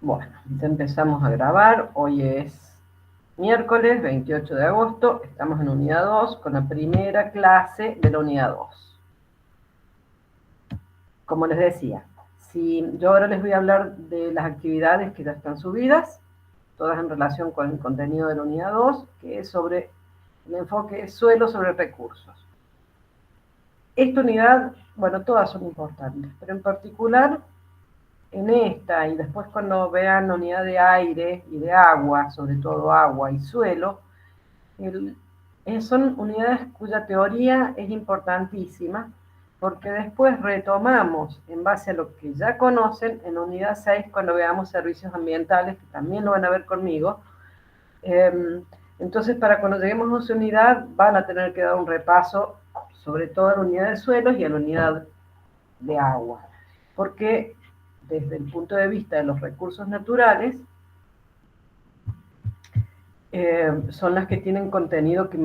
Bueno, ya empezamos a grabar. Hoy es miércoles 28 de agosto. Estamos en unidad 2 con la primera clase de la unidad 2. Como les decía, yo ahora les voy a hablar de las actividades que ya están subidas, todas en relación con el contenido de la unidad 2, que es sobre el enfoque suelo sobre recursos. Esta unidad, bueno, todas son importantes, pero en particular en esta y después cuando vean la unidad de aire y de agua, sobre todo agua y suelo, son unidades cuya teoría es importantísima, porque después retomamos en base a lo que ya conocen en unidad 6 cuando veamos servicios ambientales, que también lo van a ver conmigo. Entonces, para cuando lleguemos a esa unidad, van a tener que dar un repaso sobre todo a la unidad de suelos y a la unidad de agua, porque desde el punto de vista de los recursos naturales, son las que tienen contenido que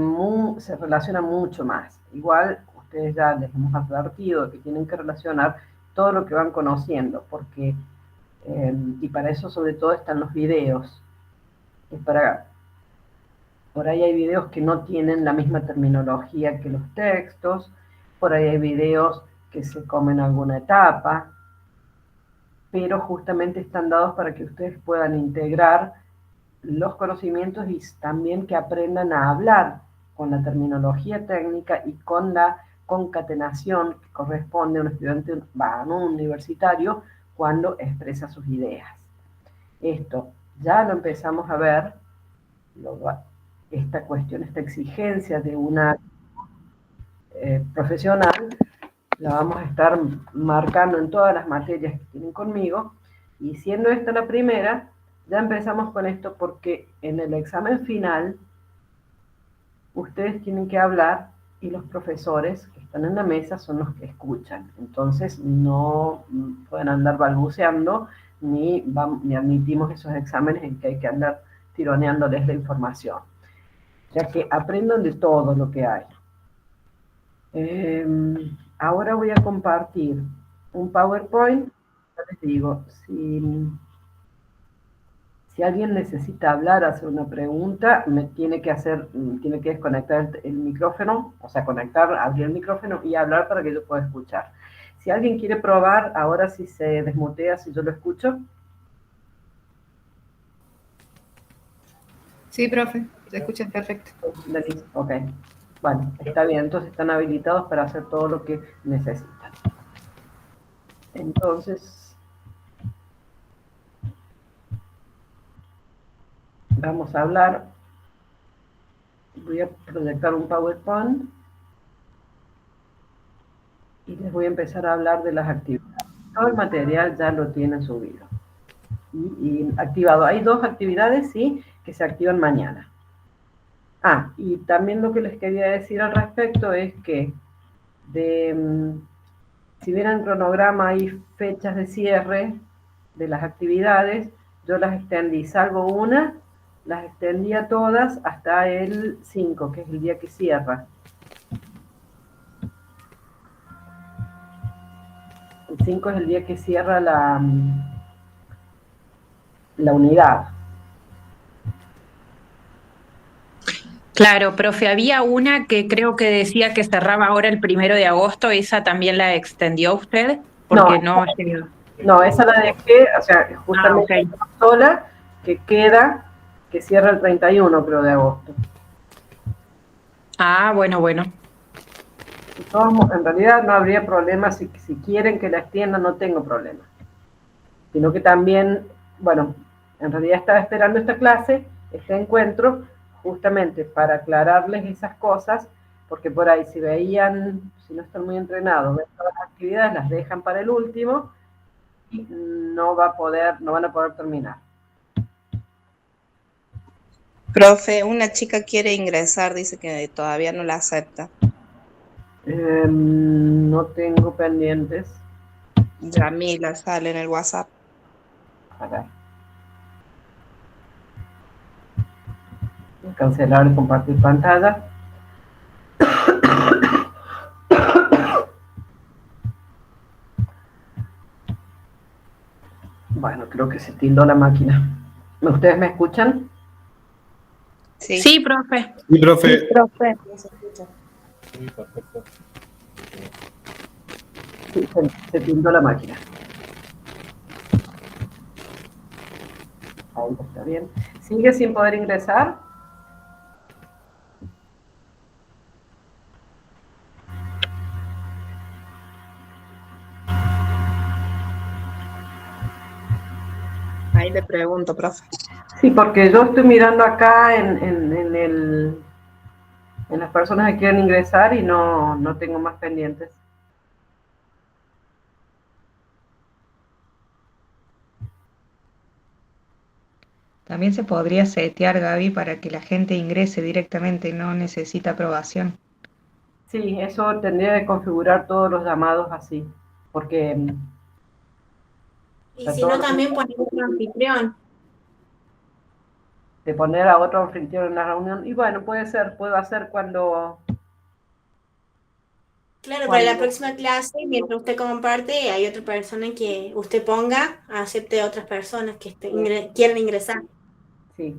se relaciona mucho más. Igual, ustedes ya les hemos advertido que tienen que relacionar todo lo que van conociendo, porque, y para eso sobre todo están los videos. Por ahí hay videos que no tienen la misma terminología que los textos, por ahí hay videos que se comen alguna etapa, pero justamente están dados para que ustedes puedan integrar los conocimientos y también que aprendan a hablar con la terminología técnica y con la concatenación que corresponde a un estudiante, a un universitario, cuando expresa sus ideas. Esto ya lo empezamos a ver, esta cuestión, esta exigencia de una profesional, la vamos a estar marcando en todas las materias que tienen conmigo, y siendo esta la primera, ya empezamos con esto porque en el examen final ustedes tienen que hablar y los profesores que están en la mesa son los que escuchan. Entonces no pueden andar balbuceando ni admitimos esos exámenes en que hay que andar tironeándoles la información, ya que aprendan de todo lo que hay. Ahora voy a compartir un PowerPoint. Ya les digo, si alguien necesita hablar, hacer una pregunta, tiene que desconectar el micrófono, o sea, abrir el micrófono y hablar para que yo pueda escuchar. Si alguien quiere probar, ahora si se desmutea, si yo lo escucho. Sí, profe, se escucha perfecto. Ok, bueno, está bien, entonces están habilitados para hacer todo lo que necesitan. Entonces, vamos a hablar. Voy a proyectar un PowerPoint y les voy a empezar a hablar de las actividades. Todo el material ya lo tienen subido y activado. Hay 2 actividades, sí, que se activan mañana. Y también lo que les quería decir al respecto es que si ven el cronograma hay fechas de cierre de las actividades, yo las extendí, salvo una, las extendí a todas hasta el 5, que es el día que cierra. El 5 es el día que cierra la unidad. Claro, profe, había una que creo que decía que cerraba ahora el 1 de agosto, ¿esa también la extendió usted? Porque no llegó. No, esa la dejé, o sea, justamente sola, que cierra el 31, creo, de agosto. Bueno. En realidad no habría problema, si quieren que la extienda, no tengo problema. Sino que también, bueno, en realidad estaba esperando esta clase, este encuentro, justamente para aclararles esas cosas, porque por ahí si no están muy entrenados, ven todas las actividades, las dejan para el último y no van a poder terminar. Profe, una chica quiere ingresar, dice que todavía no la acepta. No tengo pendientes. Yamila sale en el WhatsApp. A ver. Voy a cancelar y compartir pantalla. Bueno, creo que se tildó la máquina. ¿Ustedes me escuchan? Sí. Sí, profe. Sí, profe. Sí, profe. Se escucha. Sí, perfecto. Sí, se tildó la máquina. Ahí está bien. ¿Sigue sin poder ingresar? Ahí le pregunto, profe. Sí, porque yo estoy mirando acá en las personas que quieren ingresar y no tengo más pendientes. También se podría setear, Gaby, para que la gente ingrese directamente, no necesita aprobación. Sí, eso tendría que configurar todos los llamados así, porque Y si no, también poner un anfitrión. de poner a otro anfitrión en la reunión, y bueno, puede ser, puedo hacer cuando... Claro, para la próxima clase, mientras usted comparte, hay otra persona que usted ponga, acepte a otras personas que quieran ingresar. Sí,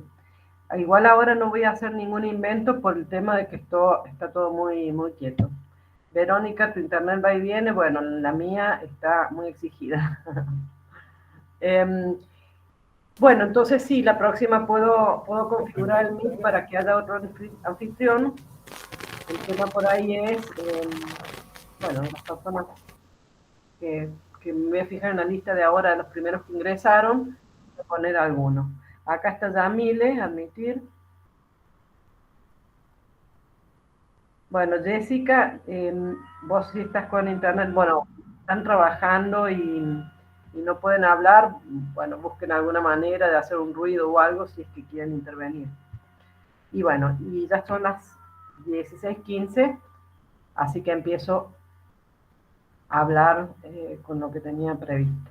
igual ahora no voy a hacer ningún invento por el tema de que esto está todo muy quieto. Verónica, tu internet va y viene, bueno, la mía está muy exigida. Bueno, entonces sí, la próxima puedo configurar el Meet para que haya otro anfitrión. El tema por ahí es, bueno, las personas que me voy a fijar en la lista de ahora de los primeros que ingresaron, voy a poner alguno. Acá está Yamile, admitir. Bueno, Jessica, vos sí estás con internet, bueno, están trabajando y no pueden hablar, bueno, busquen alguna manera de hacer un ruido o algo si es que quieren intervenir. Y bueno, y ya son las 16:15, así que empiezo a hablar con lo que tenía previsto.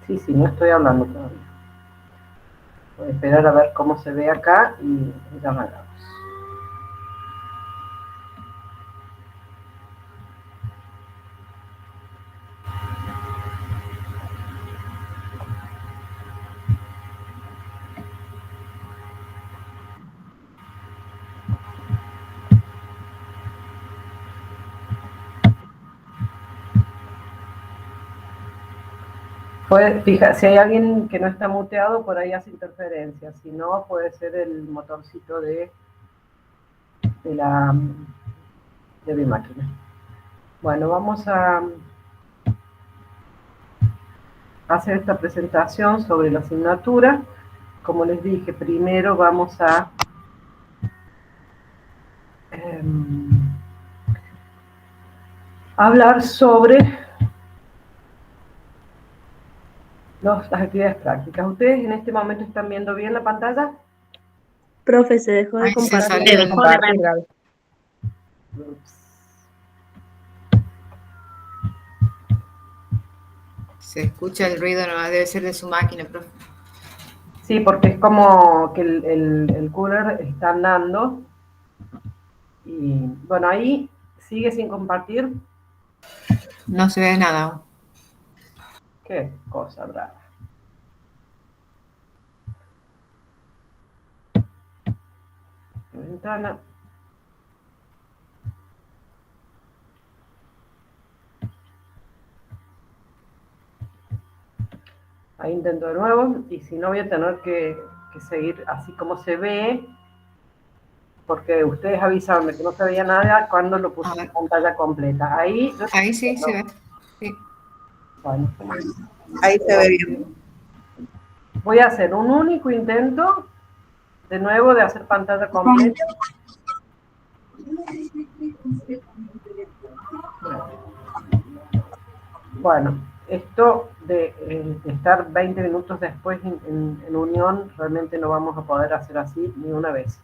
Sí, no estoy hablando todavía. Voy a esperar a ver cómo se ve acá y ya arrancamos. Fija, si hay alguien que no está muteado, por ahí hace interferencia. Si no, puede ser el motorcito de mi máquina. Bueno, vamos a hacer esta presentación sobre la asignatura. Como les dije, primero vamos a hablar sobre las actividades prácticas. ¿Ustedes en este momento están viendo bien la pantalla? Profe, se dejó de Ay, se compartir. salió Se de dejó de ver. compartir, Gaby. Ups. Se escucha el ruido, no debe ser de su máquina, profe. Sí, porque es como que el cooler está andando. Y bueno, ahí sigue sin compartir. No se ve nada. Qué cosa brava. Ventana. Ahí intento de nuevo, y si no voy a tener que seguir así como se ve, porque ustedes avisaron de que no se veía nada cuando lo puse en pantalla completa. Ahí Sí se ve. Sí. Bueno. Ahí se ve bien. Voy a hacer un único intento, de nuevo, de hacer pantalla completa. Bueno, esto de estar 20 minutos después en unión, realmente no vamos a poder hacer así ni una vez.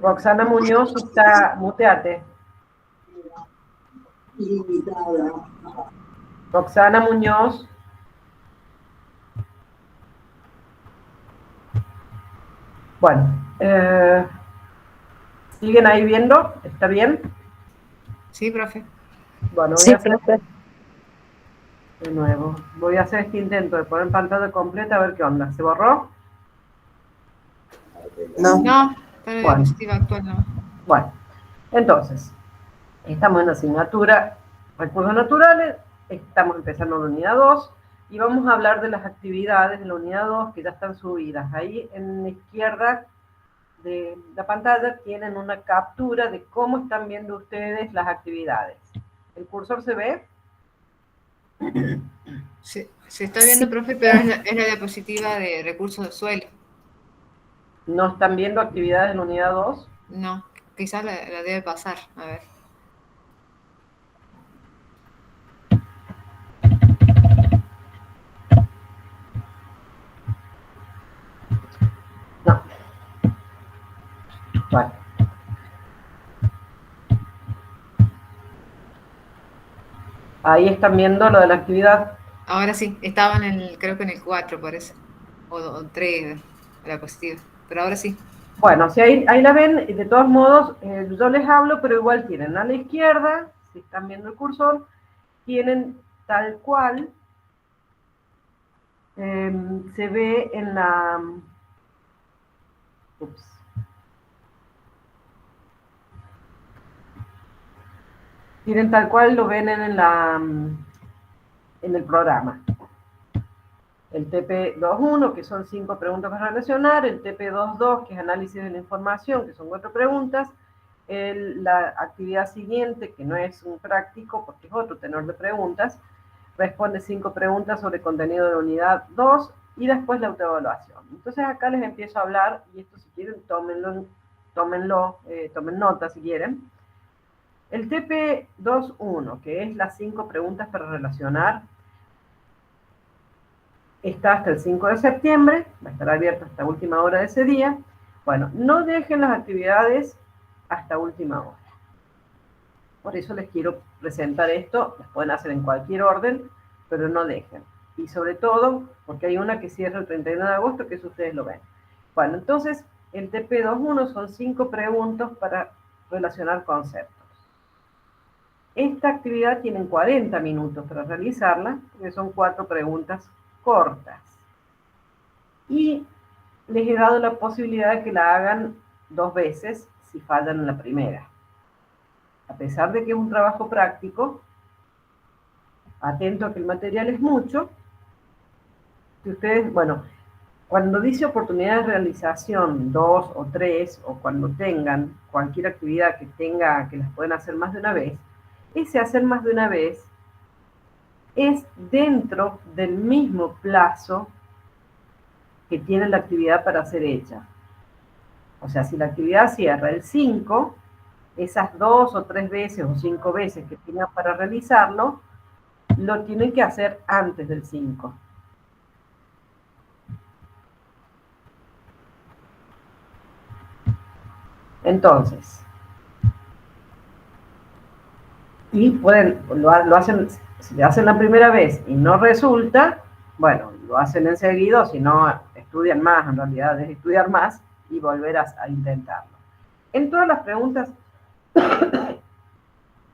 Roxana Muñoz está, muteate. Roxana Muñoz. Bueno, ¿siguen ahí viendo? ¿Está bien? Sí, profe. Bueno, voy Sí, a hacer profe. de nuevo. Voy a hacer este intento de poner pantalla completa a ver qué onda. ¿Se borró? No. No, está en la Bueno. diapositiva actual, no. Bueno, entonces, estamos en la asignatura Recursos Naturales, estamos empezando la unidad 2 y vamos a hablar de las actividades de la unidad 2 que ya están subidas. Ahí en la izquierda de la pantalla tienen una captura de cómo están viendo ustedes las actividades. ¿El cursor se ve? Se está viendo, profe, pero es la diapositiva de recursos de suelo. ¿No están viendo actividades de la unidad 2? No, quizás la debe pasar. A ver. No. Bueno. Ahí están viendo lo de la actividad. Ahora sí, estaban creo que en el 4, parece. O 3, la diapositiva. Pero ahora sí. Bueno, si ahí la ven, de todos modos, yo les hablo, pero igual tienen a la izquierda, si están viendo el cursor, tienen tal cual, se ve en la... Ups. Tienen tal cual, lo ven en el programa. El TP21, que son 5 preguntas para relacionar, el TP22, que es análisis de la información, que son 4 preguntas, la actividad siguiente, que no es un práctico, porque es otro tenor de preguntas, responde 5 preguntas sobre contenido de la unidad 2, y después la autoevaluación. Entonces acá les empiezo a hablar, y esto si quieren, tomen nota si quieren. El TP21, que es las 5 preguntas para relacionar, está hasta el 5 de septiembre, va a estar abierto hasta última hora de ese día. Bueno, no dejen las actividades hasta última hora. Por eso les quiero presentar esto, las pueden hacer en cualquier orden, pero no dejen. Y sobre todo, porque hay una que cierra el 31 de agosto, que eso ustedes lo ven. Bueno, entonces, el TP21 son 5 preguntas para relacionar conceptos. Esta actividad tienen 40 minutos para realizarla, porque son 4 preguntas cortas. Y les he dado la posibilidad de que la hagan 2 veces si fallan en la primera. A pesar de que es un trabajo práctico, atento a que el material es mucho, si ustedes, bueno, cuando dice oportunidad de realización 2 o 3, o cuando tengan cualquier actividad que las pueden hacer más de una vez, ese hacer más de una vez es dentro del mismo plazo que tiene la actividad para ser hecha. O sea, si la actividad cierra el 5, esas 2 o 3 veces o 5 veces que tengan para realizarlo, lo tienen que hacer antes del 5. Entonces, y lo hacen, si lo hacen la primera vez y no resulta, bueno, lo hacen enseguida, si no estudian más, en realidad es estudiar más y volver a intentarlo. En todas las preguntas,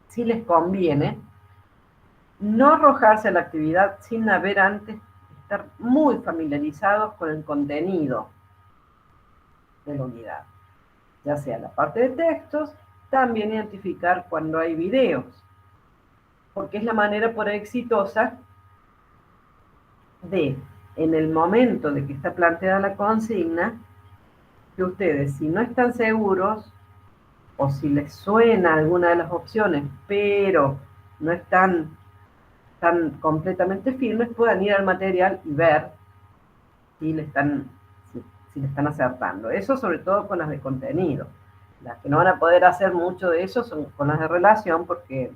si les conviene no arrojarse a la actividad sin haber antes estar muy familiarizados con el contenido de la unidad, ya sea la parte de textos, también identificar cuando hay videos, porque es la manera por exitosa de, en el momento de que está planteada la consigna, que ustedes, si no están seguros, o si les suena alguna de las opciones, pero no están están completamente firmes, puedan ir al material y ver si le están acertando. Eso sobre todo con las de contenido. Las que no van a poder hacer mucho de eso son con las de relación, porque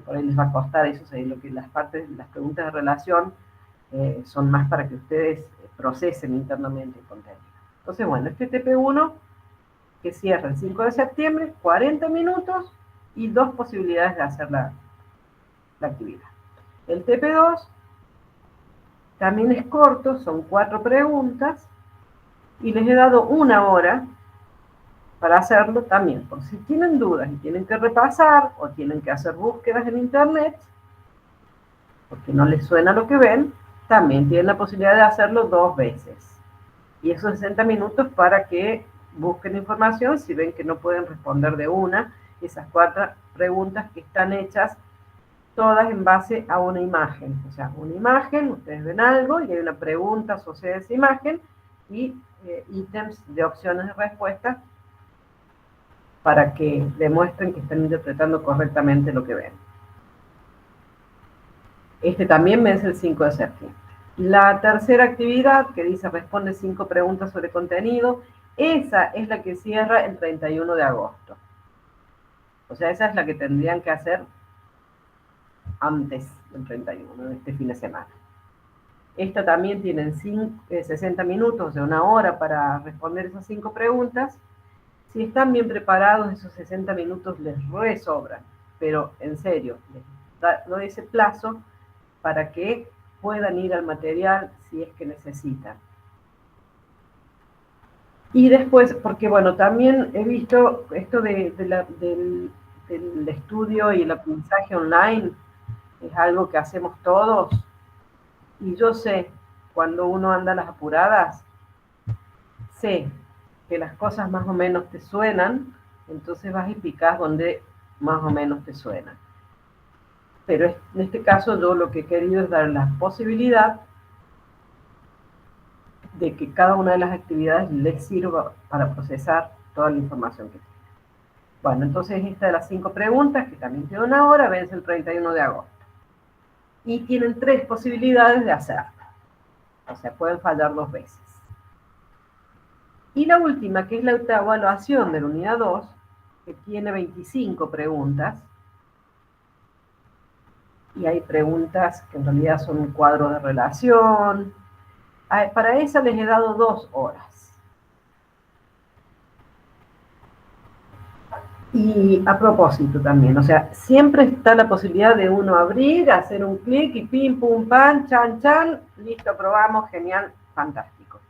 por ahí les va a costar eso, lo que las preguntas de relación son más para que ustedes procesen internamente el contenido. Entonces, bueno, este TP1 que cierra el 5 de septiembre, 40 minutos y 2 posibilidades de hacer la actividad. El TP2 también es corto, son 4 preguntas y les he dado 1 hora para hacerlo también, por si tienen dudas y tienen que repasar o tienen que hacer búsquedas en internet, porque no les suena lo que ven, también tienen la posibilidad de hacerlo 2 veces. Y esos 60 minutos para que busquen información, si ven que no pueden responder de una, esas 4 preguntas que están hechas todas en base a una imagen. O sea, una imagen, ustedes ven algo y hay una pregunta asociada a esa imagen y ítems de opciones de respuesta para que demuestren que están interpretando correctamente lo que ven. Este también vence el 5 de septiembre. La tercera actividad, que dice responde 5 preguntas sobre contenido, esa es la que cierra el 31 de agosto. O sea, esa es la que tendrían que hacer antes del 31, de este fin de semana. Esta también tienen 60 minutos, o sea, 1 hora para responder esas 5 preguntas. Si están bien preparados, esos 60 minutos les sobran, pero en serio, les doy ese plazo para que puedan ir al material si es que necesitan. Y después, porque bueno, también he visto esto del estudio y el aprendizaje online, es algo que hacemos todos, y yo sé, cuando uno anda a las apuradas, sé que las cosas más o menos te suenan, entonces vas y picas donde más o menos te suenan. Pero en este caso yo lo que he querido es dar la posibilidad de que cada una de las actividades les sirva para procesar toda la información que tienen. Bueno, entonces esta de las 5 preguntas, que también tiene 1 hora, vence el 31 de agosto. Y tienen 3 posibilidades de hacerla. O sea, pueden fallar 2 veces. Y la última, que es la autoevaluación de la unidad 2, que tiene 25 preguntas. Y hay preguntas que en realidad son cuadros de relación. Para esa les he dado 2 horas. Y a propósito también, o sea, siempre está la posibilidad de uno abrir, hacer un clic y pim, pum, pam, chan, chan, listo, probamos, genial, fantástico.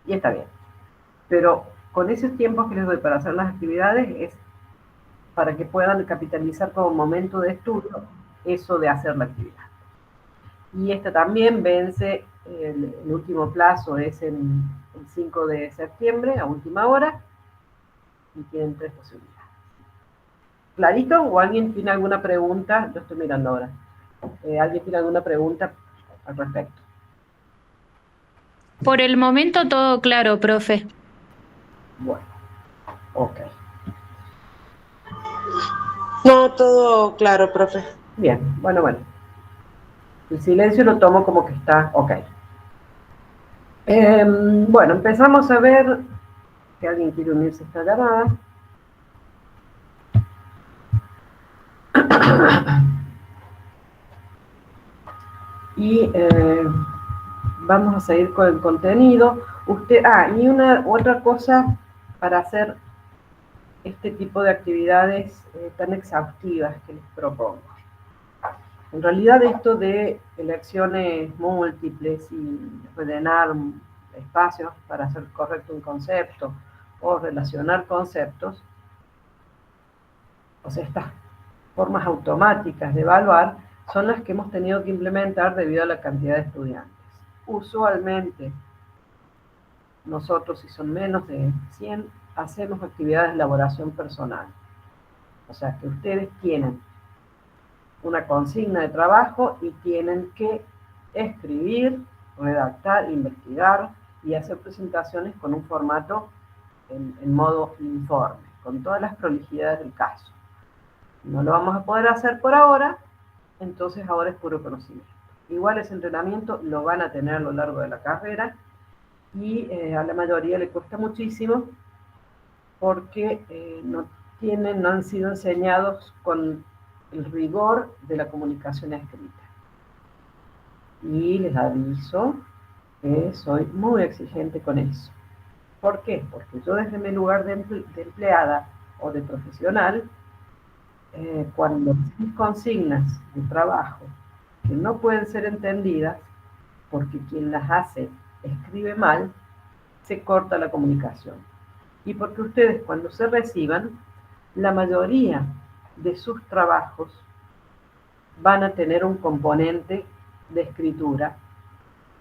Y está bien. Pero con esos tiempos que les doy para hacer las actividades es para que puedan capitalizar como momento de estudio eso de hacer la actividad. Y esta también vence, el último plazo es el 5 de septiembre, a última hora, y tienen 3 posibilidades. ¿Clarito? ¿O alguien tiene alguna pregunta? Yo estoy mirando ahora. ¿Alguien tiene alguna pregunta al respecto? Por el momento todo claro, profe. Bueno, ok. No, todo claro, profe. Bien, bueno. El silencio lo tomo como que está ok. Bueno, empezamos a ver si alguien quiere unirse a esta llamada. Y vamos a seguir con el contenido. Y otra cosa para hacer este tipo de actividades tan exhaustivas que les propongo. En realidad esto de elecciones múltiples y rellenar espacios para hacer correcto un concepto o relacionar conceptos, o sea, estas formas automáticas de evaluar son las que hemos tenido que implementar debido a la cantidad de estudiantes. Usualmente, nosotros, si son menos de 100, hacemos actividades de elaboración personal. O sea, que ustedes tienen una consigna de trabajo y tienen que escribir, redactar, investigar y hacer presentaciones con un formato en modo informe, con todas las prolijidades del caso. No lo vamos a poder hacer por ahora, entonces ahora es puro conocimiento. Igual ese entrenamiento lo van a tener a lo largo de la carrera y a la mayoría le cuesta muchísimo porque no han sido enseñados con el rigor de la comunicación escrita. Y les aviso que soy muy exigente con eso. ¿Por qué? Porque yo desde mi lugar de empleada o de profesional, cuando mis consignas de trabajo que no pueden ser entendidas porque quien las hace escribe mal, se corta la comunicación. Y porque ustedes cuando se reciban, la mayoría de sus trabajos van a tener un componente de escritura,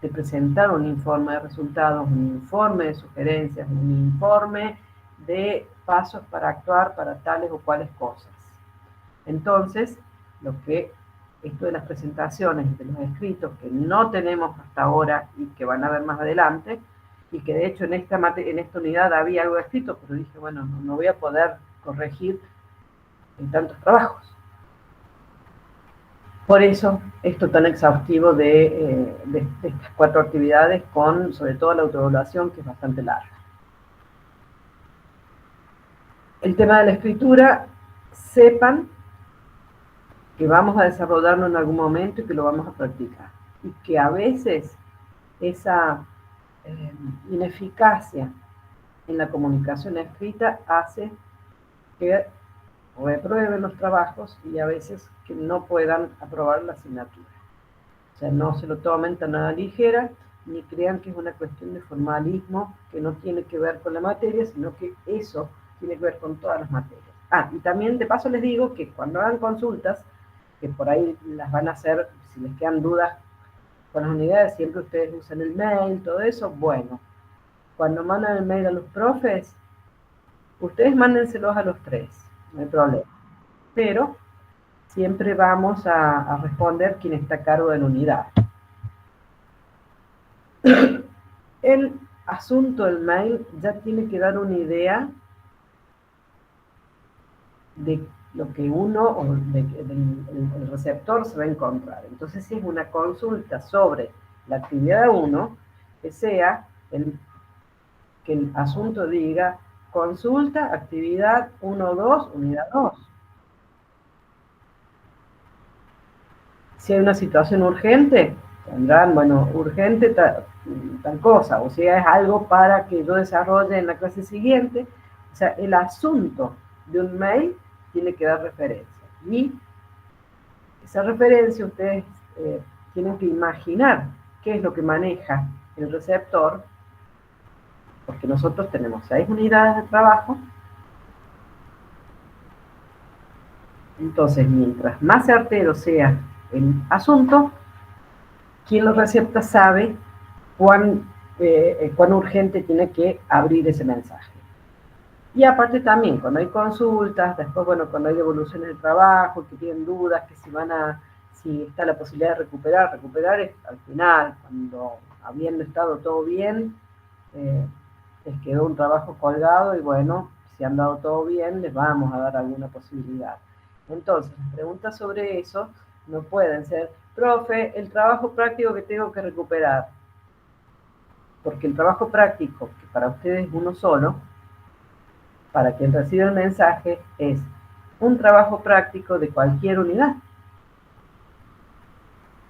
de presentar un informe de resultados, un informe de sugerencias, un informe de pasos para actuar para tales o cuales cosas. Entonces, esto de las presentaciones, de los escritos que no tenemos hasta ahora y que van a ver más adelante, y que de hecho en esta unidad había algo escrito, pero dije, bueno, no voy a poder corregir en tantos trabajos. Por eso, esto tan exhaustivo de estas 4 actividades, con sobre todo la autoevaluación, que es bastante larga. El tema de la escritura, sepan que vamos a desarrollarlo en algún momento y que lo vamos a practicar. Y que a veces esa ineficacia en la comunicación escrita hace que reprueben los trabajos y a veces que no puedan aprobar la asignatura. O sea, no se lo tomen tan a la ligera, ni crean que es una cuestión de formalismo que no tiene que ver con la materia, sino que eso tiene que ver con todas las materias. Y también de paso les digo que cuando hagan consultas, que por ahí las van a hacer, si les quedan dudas con las unidades, siempre ustedes usan el mail, todo eso, bueno, cuando mandan el mail a los profes, ustedes mándenselos a los 3, no hay problema. Pero siempre vamos a responder quien está a cargo de la unidad. El asunto del mail ya tiene que dar una idea de lo que uno o el receptor se va a encontrar. Entonces, si es una consulta sobre la actividad 1, que sea que el asunto diga consulta, actividad 1-2, unidad 2. Si hay una situación urgente, tendrán, bueno, urgente tal cosa, o sea, es algo para que yo desarrolle en la clase siguiente. O sea, el asunto de un mail tiene que dar referencia. Y esa referencia ustedes tienen que imaginar qué es lo que maneja el receptor, porque nosotros tenemos 6 unidades de trabajo. Entonces, mientras más certero sea el asunto, quien lo recepta sabe cuán urgente tiene que abrir ese mensaje. Y aparte también, cuando hay consultas, después, bueno, cuando hay devoluciones de trabajo, que tienen dudas, que si está la posibilidad de recuperar es al final, cuando habiendo estado todo bien, les quedó un trabajo colgado y bueno, si han dado todo bien, les vamos a dar alguna posibilidad. Entonces, las preguntas sobre eso no pueden ser, profe, el trabajo práctico que tengo que recuperar. Porque el trabajo práctico, que para ustedes es uno solo, para quien recibe el mensaje, es un trabajo práctico de cualquier unidad.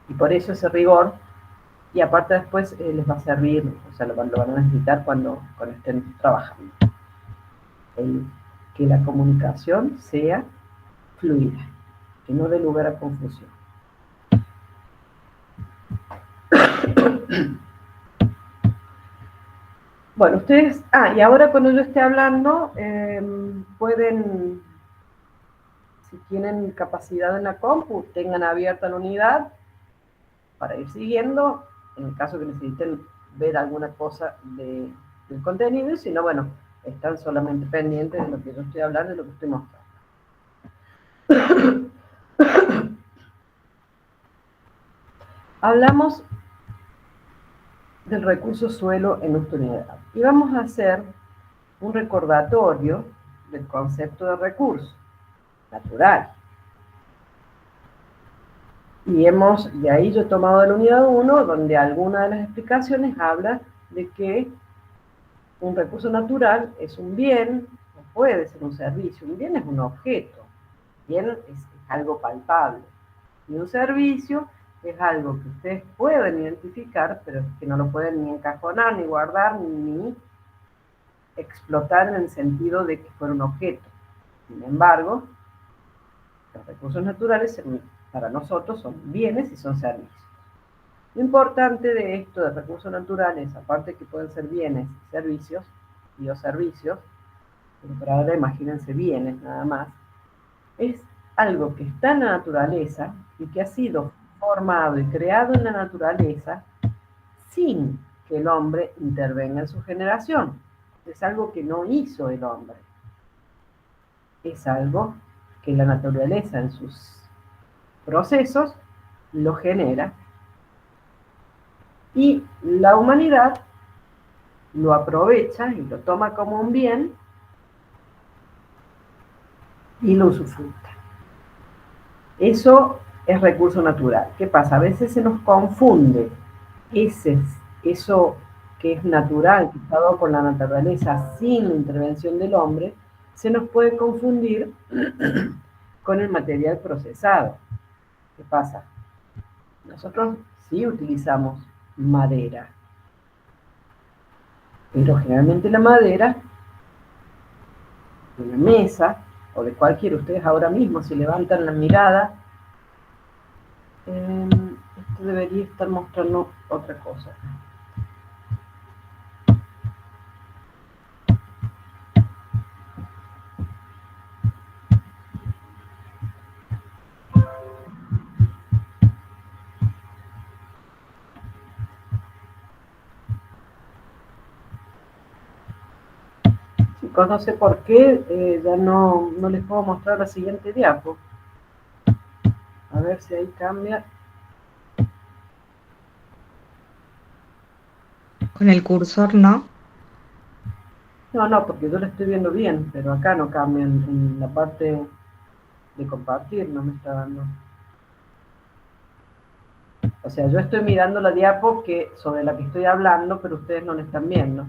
Y por eso ese rigor, y aparte después les va a servir, o sea, lo van a necesitar cuando estén trabajando. Que la comunicación sea fluida, que no dé lugar a confusión. Bueno, ustedes, y ahora cuando yo esté hablando, pueden, si tienen capacidad en la compu, tengan abierta la unidad para ir siguiendo, en el caso que necesiten ver alguna cosa del contenido, y si no, bueno, están solamente pendientes de lo que yo estoy hablando y lo que estoy mostrando. Hablamos del recurso suelo en nuestra unidad. Y vamos a hacer un recordatorio del concepto de recurso natural. Y de ahí yo he tomado de la unidad 1, donde alguna de las explicaciones habla de que un recurso natural es un bien, no puede ser un servicio. Un bien es un objeto, bien es algo palpable. Y un servicio es algo que ustedes pueden identificar, pero que no lo pueden ni encajonar, ni guardar, ni explotar en el sentido de que fuera un objeto. Sin embargo, los recursos naturales para nosotros son bienes y son servicios. Lo importante de esto de recursos naturales, aparte que pueden ser bienes y servicios, o servicios, pero por ahora imagínense bienes nada más, es algo que está en la naturaleza y que ha sido formado y creado en la naturaleza sin que el hombre intervenga en su generación. Es algo que no hizo el hombre. Es algo que la naturaleza en sus procesos lo genera y la humanidad lo aprovecha y lo toma como un bien y lo usufructa. Eso es recurso natural. ¿Qué pasa? A veces se nos confunde eso que es natural, que está dado por la naturaleza sin la intervención del hombre, se nos puede confundir con el material procesado. ¿Qué pasa? Nosotros sí utilizamos madera, pero generalmente la madera de una mesa o de cualquiera, ustedes ahora mismo si levantan la mirada, esto debería estar mostrando otra cosa. Chicos, no sé por qué, ya no les puedo mostrar la siguiente diapo. A ver si ahí cambia. Con el cursor, ¿no? No, porque yo la estoy viendo bien, pero acá no cambia en la parte de compartir, no me está dando. O sea, yo estoy mirando la diapo sobre la que estoy hablando, pero ustedes no la están viendo.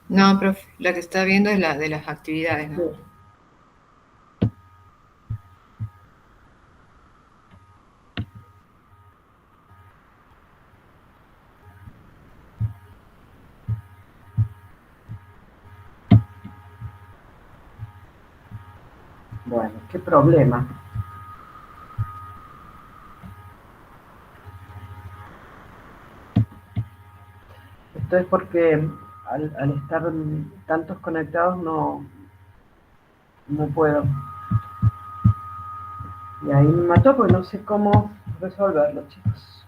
No, profe, la que está viendo es la de las actividades, ¿no? Sí. Bueno, qué problema. Esto es porque al estar tantos conectados no puedo. Y ahí me mató porque no sé cómo resolverlo, chicos.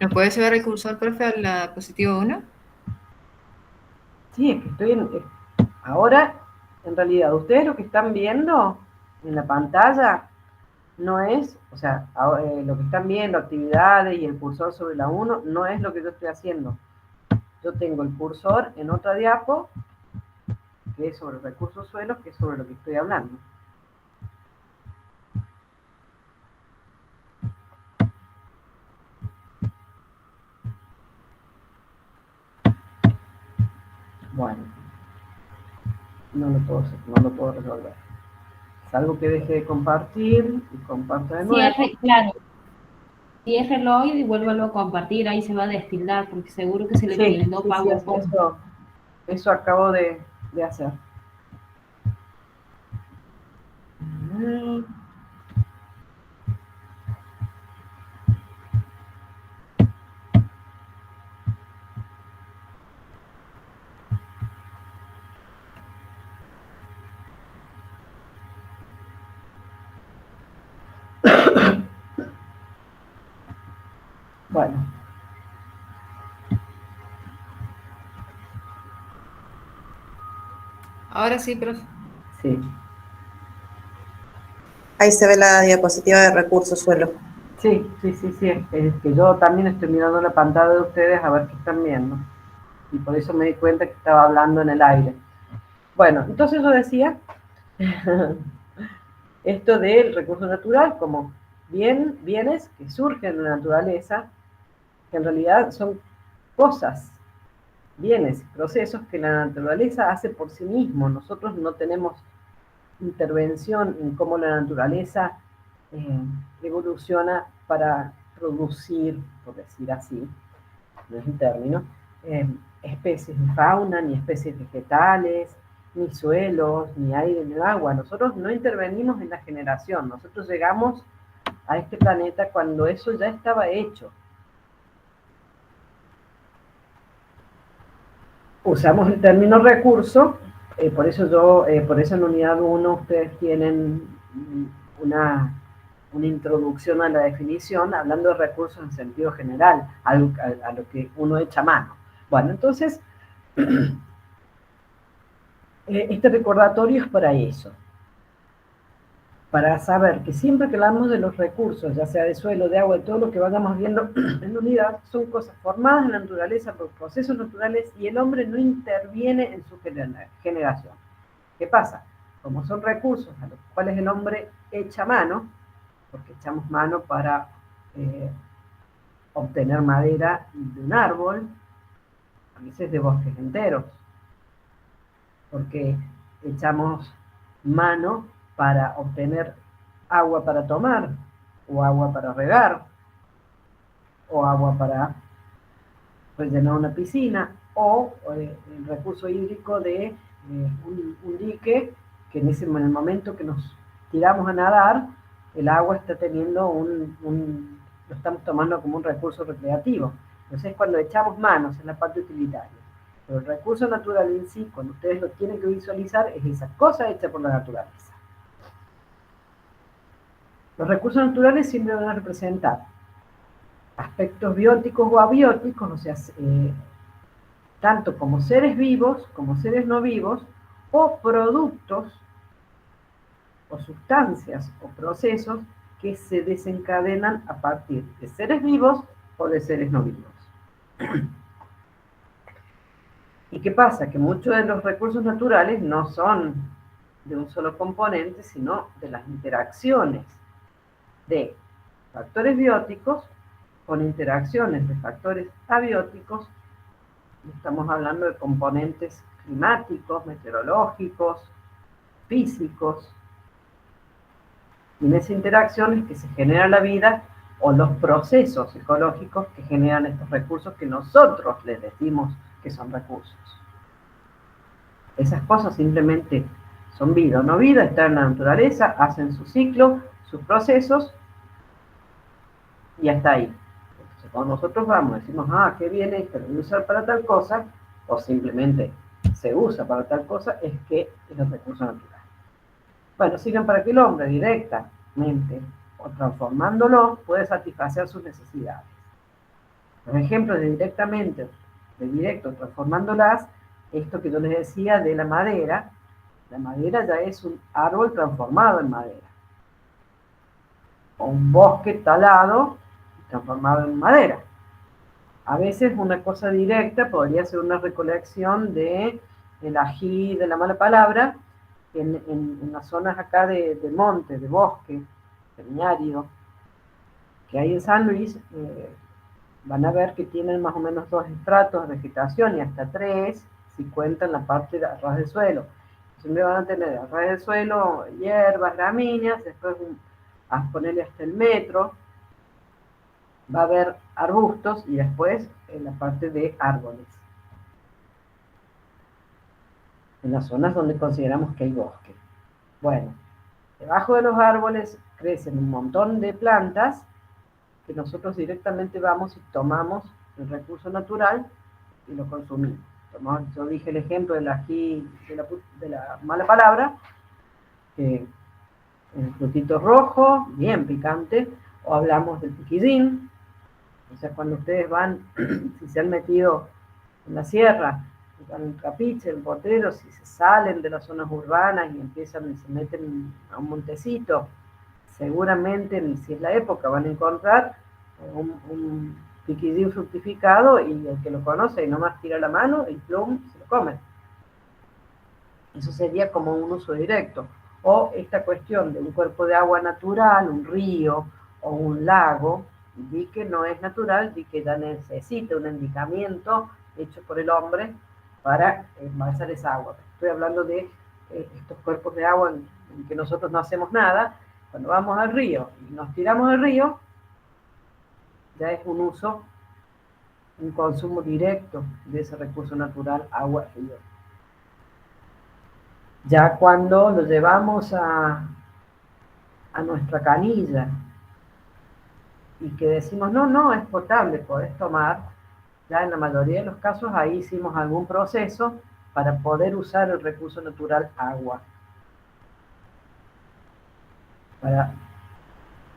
¿Nos puede llevar el cursor, profe, a la positivo 1? Sí, es que estoy ahora, en realidad, ustedes lo que están viendo en la pantalla no es, o sea, lo que están viendo, actividades y el cursor sobre la 1, no es lo que yo estoy haciendo. Yo tengo el cursor en otra diapo, que es sobre recursos suelos, que es sobre lo que estoy hablando. Bueno, no lo puedo resolver. Salvo que deje de compartir y comparta de nuevo. Claro. Ciérrelo y vuélvalo a compartir, ahí se va a destildar, porque seguro que se le tildó PowerPoint. Eso acabo de hacer. Bueno. Ahora sí, profe. Sí. Ahí se ve la diapositiva de recursos suelo. Sí. Es que yo también estoy mirando la pantalla de ustedes a ver qué están viendo. Y por eso me di cuenta que estaba hablando en el aire. Bueno, entonces yo decía esto del recurso natural como bienes que surgen en la naturaleza, que en realidad son cosas, bienes, procesos que la naturaleza hace por sí mismo. Nosotros no tenemos intervención en cómo la naturaleza evoluciona para producir, por decir así, no es un término, especies de fauna, ni especies vegetales, ni suelos, ni aire, ni agua. Nosotros no intervenimos en la generación, nosotros llegamos a este planeta cuando eso ya estaba hecho. Usamos el término recurso, por eso en unidad 1 ustedes tienen una introducción a la definición, hablando de recursos en sentido general, a lo que uno echa mano. Bueno, entonces, este recordatorio es para eso, para saber que siempre que hablamos de los recursos, ya sea de suelo, de agua, de todo lo que vayamos viendo en la unidad, son cosas formadas en la naturaleza por procesos naturales y el hombre no interviene en su generación. ¿Qué pasa? Como son recursos a los cuales el hombre echa mano, porque echamos mano para obtener madera de un árbol, a veces de bosques enteros, porque echamos mano para obtener agua para tomar, o agua para regar, o agua para rellenar una piscina, o el recurso hídrico de un dique, que en el momento que nos tiramos a nadar, el agua está teniendo lo estamos tomando como un recurso recreativo. Entonces, cuando echamos manos en la parte utilitaria. Pero el recurso natural en sí, cuando ustedes lo tienen que visualizar, es esa cosa hecha por la naturaleza. Los recursos naturales siempre van a representar aspectos bióticos o abióticos, o sea, tanto como seres vivos, como seres no vivos, o productos, o sustancias, o procesos que se desencadenan a partir de seres vivos o de seres no vivos. ¿Y qué pasa? Que muchos de los recursos naturales no son de un solo componente, sino de las interacciones de factores bióticos con interacciones de factores abióticos. Estamos hablando de componentes climáticos, meteorológicos, físicos. Y en esas interacciones que se genera la vida o los procesos ecológicos que generan estos recursos que nosotros les decimos que son recursos. Esas cosas simplemente son vida o no vida, están en la naturaleza, hacen su ciclo, sus procesos, y hasta ahí. Entonces, cuando nosotros vamos, decimos, qué bien esto, lo voy a usar para tal cosa, o simplemente se usa para tal cosa, es que es un recurso natural. Bueno, sirven para que el hombre directamente, o transformándolo, puede satisfacer sus necesidades. Los ejemplos de directo, transformándolas, esto que yo les decía de la madera ya es un árbol transformado en madera. O un bosque talado transformado en madera. A veces una cosa directa podría ser una recolección del ají, de la mala palabra, en las zonas acá de monte, de bosque, semiárido, que hay en San Luis. Van a ver que tienen más o menos 2 estratos de vegetación y hasta 3 si cuentan la parte de ras del suelo. Siempre van a tener a ras del suelo hierbas, gramíneas, después a ponerle hasta el metro, va a haber arbustos y después en la parte de árboles. En las zonas donde consideramos que hay bosque. Bueno, debajo de los árboles crecen un montón de plantas que nosotros directamente vamos y tomamos el recurso natural y lo consumimos. Yo dije el ejemplo del ají, de la mala palabra, el frutito rojo, bien picante, o hablamos del piquillín. O sea, cuando ustedes van, si se han metido en la sierra, en el Trapiche, en Potrero, si se salen de las zonas urbanas y se meten a un montecito, seguramente, si es la época, van a encontrar un piquillín fructificado y el que lo conoce y nomás tira la mano y plum, se lo come. Eso sería como un uso directo. O esta cuestión de un cuerpo de agua natural, un río, o un lago, dique no es natural, dique ya necesita un indicamiento hecho por el hombre para embalsar esa agua. Estoy hablando de estos cuerpos de agua en que nosotros no hacemos nada. Cuando vamos al río y nos tiramos al río, ya es un uso, un consumo directo de ese recurso natural, agua, río. Ya cuando lo llevamos a nuestra canilla y que decimos, no, es potable, podés tomar, ya en la mayoría de los casos ahí hicimos algún proceso para poder usar el recurso natural agua. Para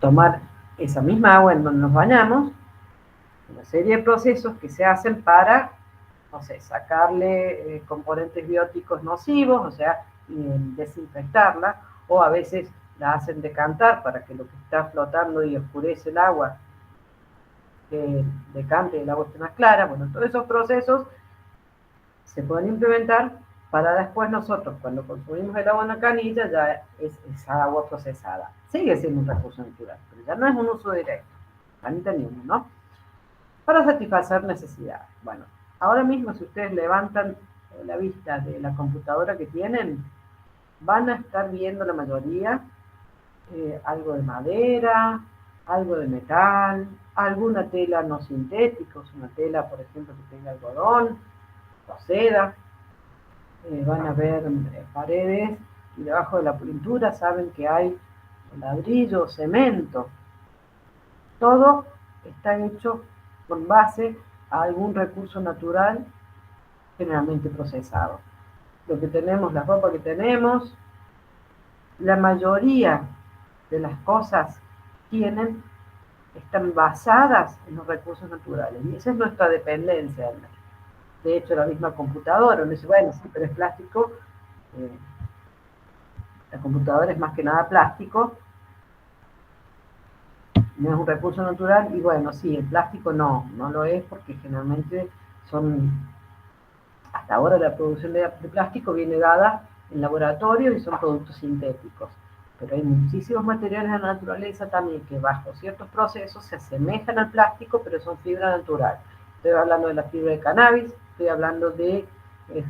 tomar esa misma agua en donde nos bañamos, una serie de procesos que se hacen para, no sé, sacarle componentes bióticos nocivos, o sea, desinfectarla, o a veces la hacen decantar para que lo que está flotando y oscurece el agua decante y el agua esté más clara. Bueno, todos esos procesos se pueden implementar para después nosotros, cuando consumimos el agua en la canilla, ya es esa agua procesada. Sigue siendo un recurso natural, pero ya no es un uso directo. ¿Están entendiendo, no? Para satisfacer necesidades. Bueno, ahora mismo si ustedes levantan la vista de la computadora que tienen, van a estar viendo la mayoría algo de madera, algo de metal, alguna tela no sintética, una tela, por ejemplo, que tenga algodón o seda. Van a ver paredes y debajo de la pintura saben que hay ladrillo, cemento. Todo está hecho con base a algún recurso natural generalmente procesado. Lo que tenemos, la ropa que tenemos, la mayoría de las cosas están basadas en los recursos naturales, y esa es nuestra dependencia. De hecho, la misma computadora, uno dice, bueno, sí, pero es plástico, la computadora es más que nada plástico, no es un recurso natural, y bueno, sí, el plástico no lo es, porque generalmente hasta ahora la producción de plástico viene dada en laboratorio y son productos sintéticos. Pero hay muchísimos materiales de la naturaleza también que bajo ciertos procesos se asemejan al plástico, pero son fibra natural. Estoy hablando de la fibra de cannabis, estoy hablando de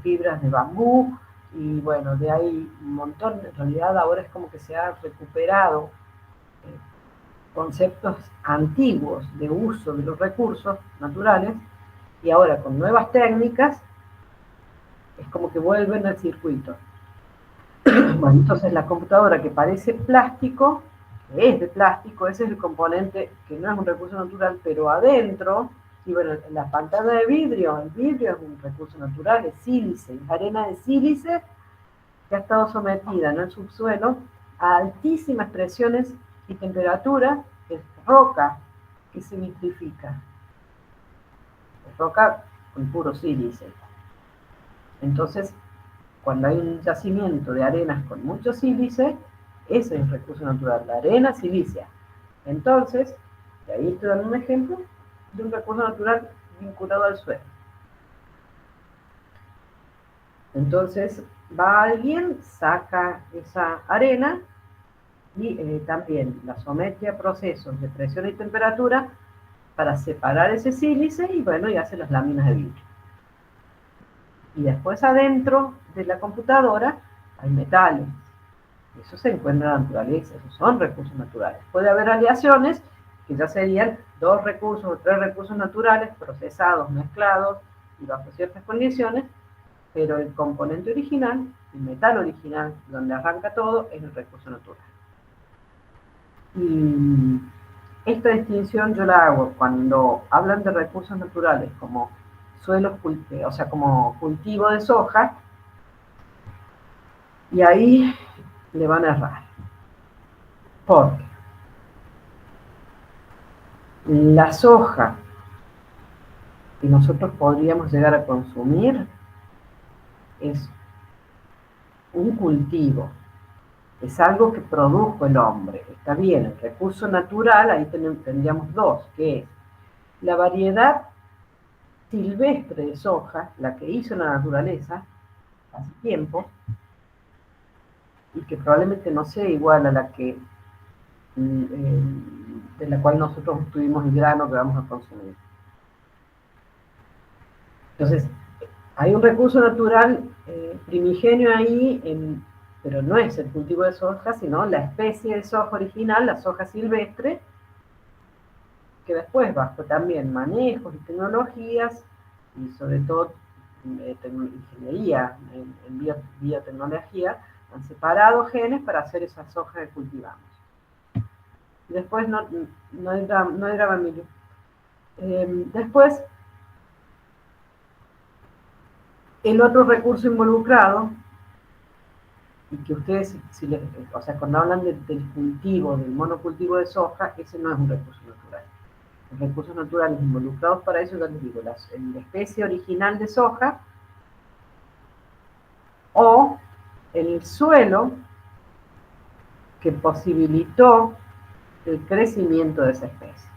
fibras de bambú, y bueno, de ahí un montón. En realidad ahora es como que se ha recuperado conceptos antiguos de uso de los recursos naturales, y ahora con nuevas técnicas es como que vuelven al circuito. Bueno, entonces la computadora que parece plástico, que es de plástico, ese es el componente que no es un recurso natural, pero adentro, y bueno, en la pantalla de vidrio, el vidrio es un recurso natural, es sílice, es arena de sílice que ha estado sometida en el subsuelo a altísimas presiones y temperaturas, es roca que se vitrifica, es roca con puro sílice. Entonces, cuando hay un yacimiento de arenas con mucho sílice, ese es el recurso natural, la arena silícea. Entonces, de ahí estoy dando un ejemplo de un recurso natural vinculado al suelo. Entonces, va alguien, saca esa arena y también la somete a procesos de presión y temperatura para separar ese sílice y bueno, y hace las láminas de vidrio. Y después adentro de la computadora hay metales. Eso se encuentra en la naturaleza, esos son recursos naturales. Puede haber aleaciones que ya serían 2 recursos o 3 recursos naturales procesados, mezclados y bajo ciertas condiciones, pero el componente original, el metal original, donde arranca todo, es el recurso natural. Y esta distinción yo la hago cuando hablan de recursos naturales como suelos, o sea, como cultivo de soja, y ahí le van a errar. Porque la soja que nosotros podríamos llegar a consumir es un cultivo, es algo que produjo el hombre. Está bien, el recurso natural, ahí tendríamos 2, que es la variedad silvestre de soja, la que hizo la naturaleza hace tiempo, y que probablemente no sea igual a la que de la cual nosotros obtuvimos el grano que vamos a consumir. Entonces, hay un recurso natural primigenio ahí, pero no es el cultivo de soja, sino la especie de soja original, la soja silvestre, que después, bajo también manejos y tecnologías, y sobre todo ingeniería en biotecnología, han separado genes para hacer esa soja que cultivamos. Después no hay drama, Emilio. Después, el otro recurso involucrado, y que ustedes, o sea, cuando hablan del cultivo, del monocultivo de soja, ese no es un recurso natural. Los recursos naturales involucrados para eso, ya les digo, la especie original de soja o el suelo que posibilitó el crecimiento de esa especie.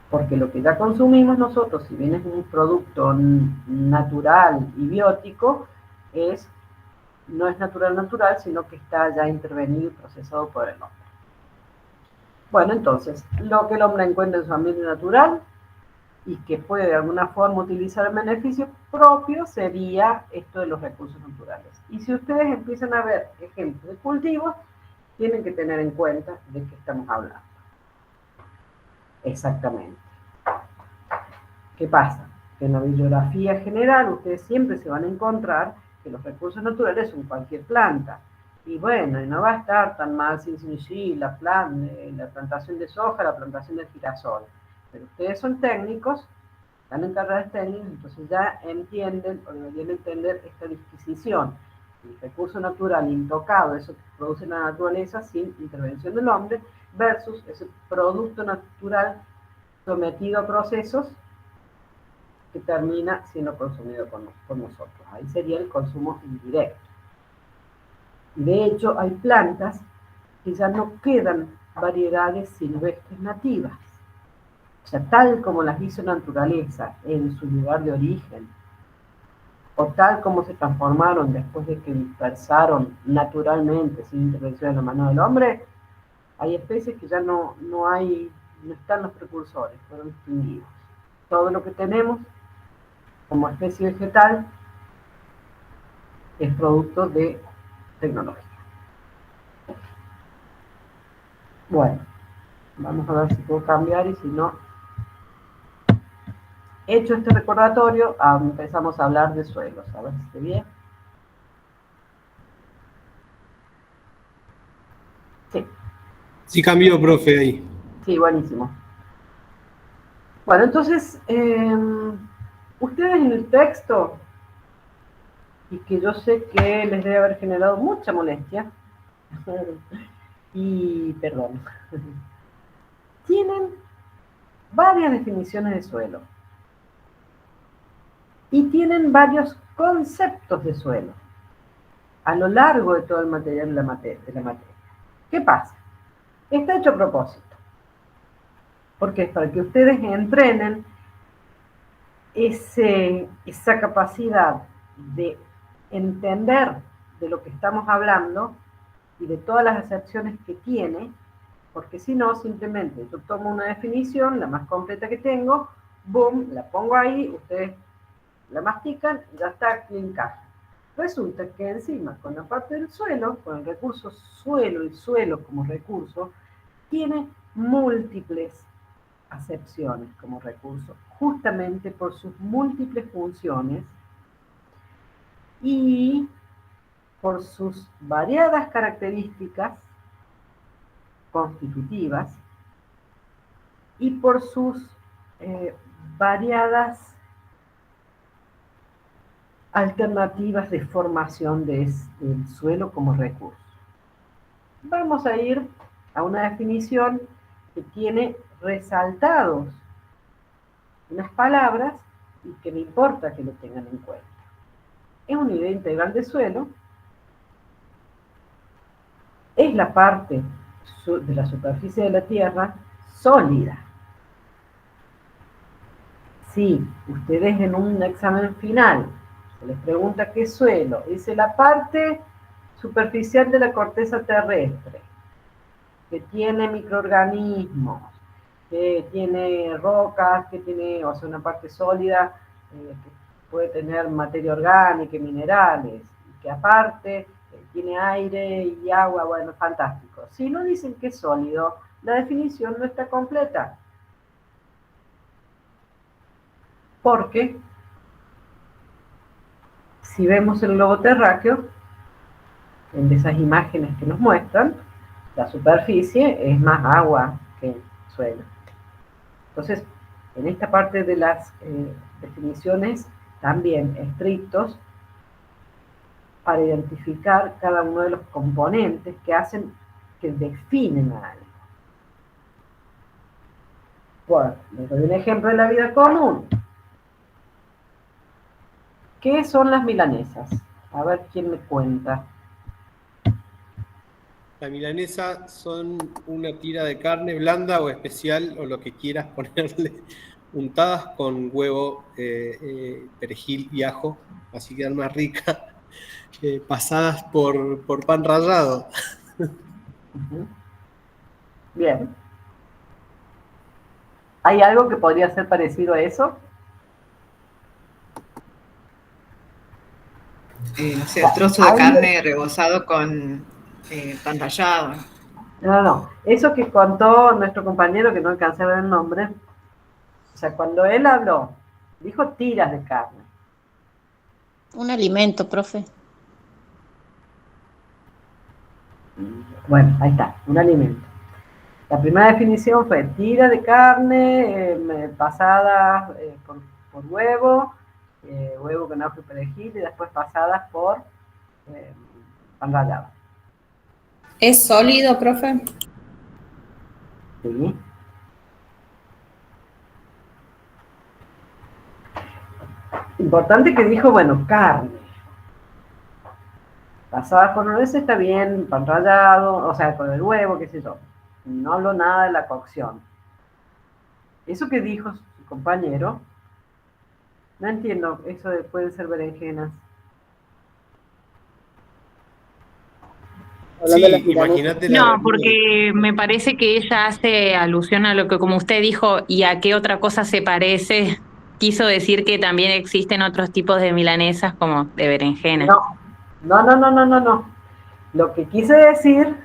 Porque lo que ya consumimos nosotros, si bien es un producto natural y biótico, no es natural, sino que está ya intervenido y procesado por el hombre. Bueno, entonces, lo que el hombre encuentra en su ambiente natural y que puede de alguna forma utilizar en beneficio propio sería esto de los recursos naturales. Y si ustedes empiezan a ver ejemplos de cultivos, tienen que tener en cuenta de qué estamos hablando. Exactamente. ¿Qué pasa? Que en la bibliografía general ustedes siempre se van a encontrar que los recursos naturales son cualquier planta. Y bueno, no va a estar tan mal sin la plantación de soja, la plantación de girasol. Pero ustedes son técnicos, están en carreras técnicas, entonces ya entienden, o deberían entender esta disquisición. El recurso natural intocado, eso que produce la naturaleza sin intervención del hombre, versus ese producto natural sometido a procesos que termina siendo consumido por nosotros. Ahí sería el consumo indirecto. De hecho, hay plantas que ya no quedan variedades silvestres nativas. O sea, tal como las hizo la naturaleza en su lugar de origen, o tal como se transformaron después de que dispersaron naturalmente, sin intervención de la mano del hombre, hay especies que ya no están los precursores, fueron extinguidos. Todo lo que tenemos como especie vegetal es producto de tecnología. Bueno, vamos a ver si puedo cambiar y si no, hecho este recordatorio, empezamos a hablar de suelos. A ver si esté bien. Sí. Sí cambió, profe, ahí. Sí, buenísimo. Bueno, entonces, ustedes en el texto, y que yo sé que les debe haber generado mucha molestia, y perdón, tienen varias definiciones de suelo y tienen varios conceptos de suelo a lo largo de todo el material de la materia. ¿Qué pasa? Está hecho a propósito, porque es para que ustedes entrenen esa capacidad de entender de lo que estamos hablando y de todas las acepciones que tiene, porque si no, simplemente yo tomo una definición, la más completa que tengo, boom, la pongo ahí, ustedes la mastican, ya está, aquí encaja. Resulta que encima, con la parte del suelo, con el recurso suelo y suelo como recurso, tiene múltiples acepciones como recurso, justamente por sus múltiples funciones y por sus variadas características constitutivas y por sus variadas alternativas de formación del suelo como recurso. Vamos a ir a una definición que tiene resaltados unas palabras y que me importa que lo tengan en cuenta. Es una idea integral de suelo, es la parte de la superficie de la Tierra sólida. Si ustedes en un examen final se les pregunta qué es suelo, dice la parte superficial de la corteza terrestre. que tiene microorganismos, que tiene rocas, que tiene, o sea, una parte sólida, que puede tener materia orgánica y minerales, y que aparte tiene aire y agua, bueno, fantástico. Si no dicen que es sólido, la definición no está completa. Porque si vemos el globo terráqueo, en esas imágenes que nos muestran, la superficie es más agua que suelo. Entonces, en esta parte de las definiciones, también estrictos, para identificar cada uno de los componentes que hacen, que definen a algo. Bueno, les doy un ejemplo de la vida común. ¿Qué son las milanesas? A ver quién me cuenta. La milanesa son una tira de carne blanda o especial, o lo que quieras ponerle, untadas con huevo, perejil y ajo, así quedan más ricas, pasadas por pan rallado. Bien. ¿Hay algo que podría ser parecido a eso? No sé, trozo de carne rebozado con pan rallado. No. Eso que contó nuestro compañero, que no alcancé a ver el nombre, o sea, cuando él habló, dijo tiras de carne. Un alimento, profe. Bueno, ahí está, un alimento. La primera definición fue tira de carne pasada por huevo, huevo con ajo y perejil, y después pasadas por pan rallado. ¿Es sólido, profe? Sí. Importante que dijo, bueno, carne. Pasada por nuez está bien, pan rallado, o sea, con el huevo, qué sé yo. No hablo nada de la cocción. Eso que dijo su compañero, no entiendo, eso de pueden ser berenjenas. Sí, imagínate. No, porque me parece que ella hace alusión a lo que, como usted dijo, y a qué otra cosa se parece. Quiso decir que también existen otros tipos de milanesas como de berenjena. No. Lo que quise decir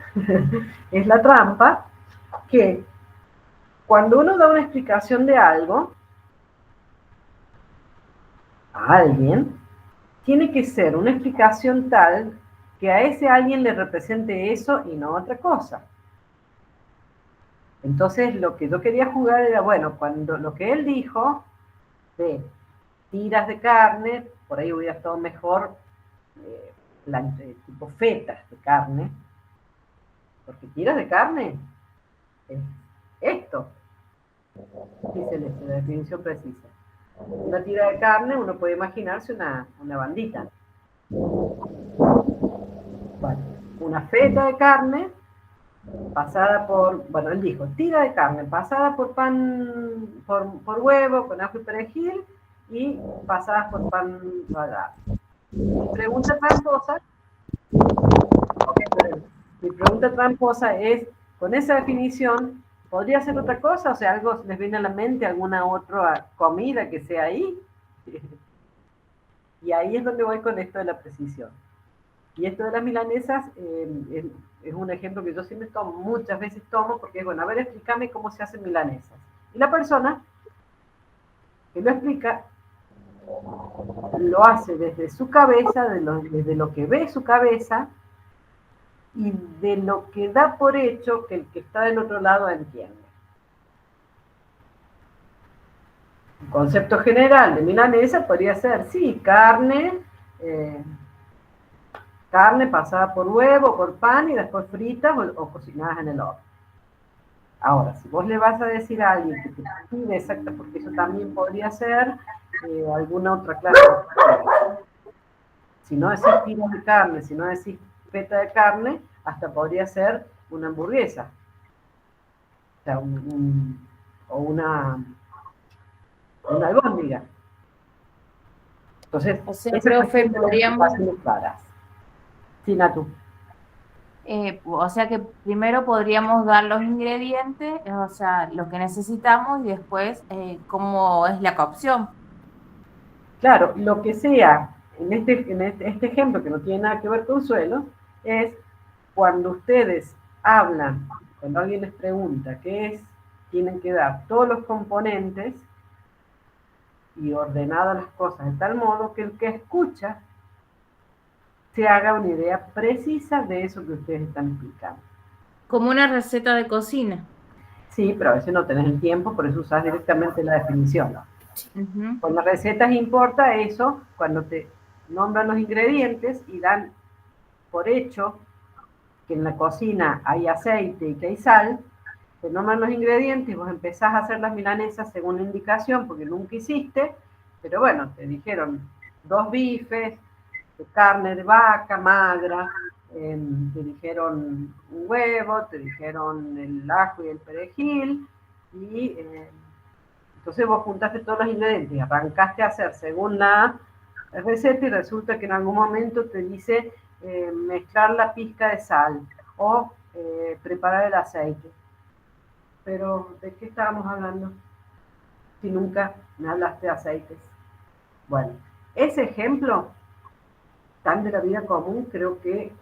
es la trampa, que cuando uno da una explicación de algo a alguien, tiene que ser una explicación tal que a ese alguien le represente eso y no otra cosa. Entonces, lo que yo quería jugar era, bueno, cuando lo que él dijo de tiras de carne, por ahí hubiera estado mejor tipo fetas de carne, porque tiras de carne es esto, dice la definición precisa. Una tira de carne, uno puede imaginarse una bandita. Bueno, una feta de carne pasada por, bueno, él dijo, tira de carne pasada por pan, por huevo, con ajo y perejil, y pasadas por pan rallado. Mi pregunta tramposa es, con esa definición, ¿podría ser otra cosa? O sea, ¿algo les viene a la mente, alguna otra comida que sea ahí? Y ahí es donde voy con esto de la precisión. Y esto de las milanesas es un ejemplo que yo siempre tomo, muchas veces tomo, porque es bueno, a ver, explícame cómo se hacen milanesas. Y la persona que lo explica, lo hace desde su cabeza, desde lo que ve su cabeza, y de lo que da por hecho que el que está del otro lado entiende. Un concepto general de milanesa podría ser, sí, carne pasada por huevo, por pan y después fritas o cocinadas en el horno. Ahora, si vos le vas a decir a alguien que te pide exacta, porque eso también podría ser alguna otra clase de, si no decís tiras de carne, si no decís feta de carne, hasta podría ser una hamburguesa. O sea, una albóndiga. Entonces, O sea, profe, podríamos... Sí, Natu. O sea que primero podríamos dar los ingredientes, o sea, lo que necesitamos y después cómo es la cocción. Claro, lo que sea, este ejemplo que no tiene nada que ver con suelo, es cuando ustedes hablan, cuando alguien les pregunta qué es, tienen que dar todos los componentes y ordenadas las cosas de tal modo que el que escucha se haga una idea precisa de eso que ustedes están explicando. Como una receta de cocina. Sí, pero a veces no tenés el tiempo, por eso usás directamente la definición. Con las recetas importa eso, cuando te nombran los ingredientes y dan por hecho que en la cocina hay aceite y que hay sal, te nombran los ingredientes, vos empezás a hacer las milanesas según la indicación, porque nunca hiciste, pero bueno, te dijeron 2 bifes, de carne de vaca magra, te dijeron un huevo, te dijeron el ajo y el perejil, y entonces vos juntaste todos los ingredientes y arrancaste a hacer según la receta y resulta que en algún momento te dice mezclar la pizca de sal o preparar el aceite. Pero, ¿de qué estábamos hablando? Si nunca me hablaste de aceites. Bueno, ese ejemplo tan de la vida común, creo que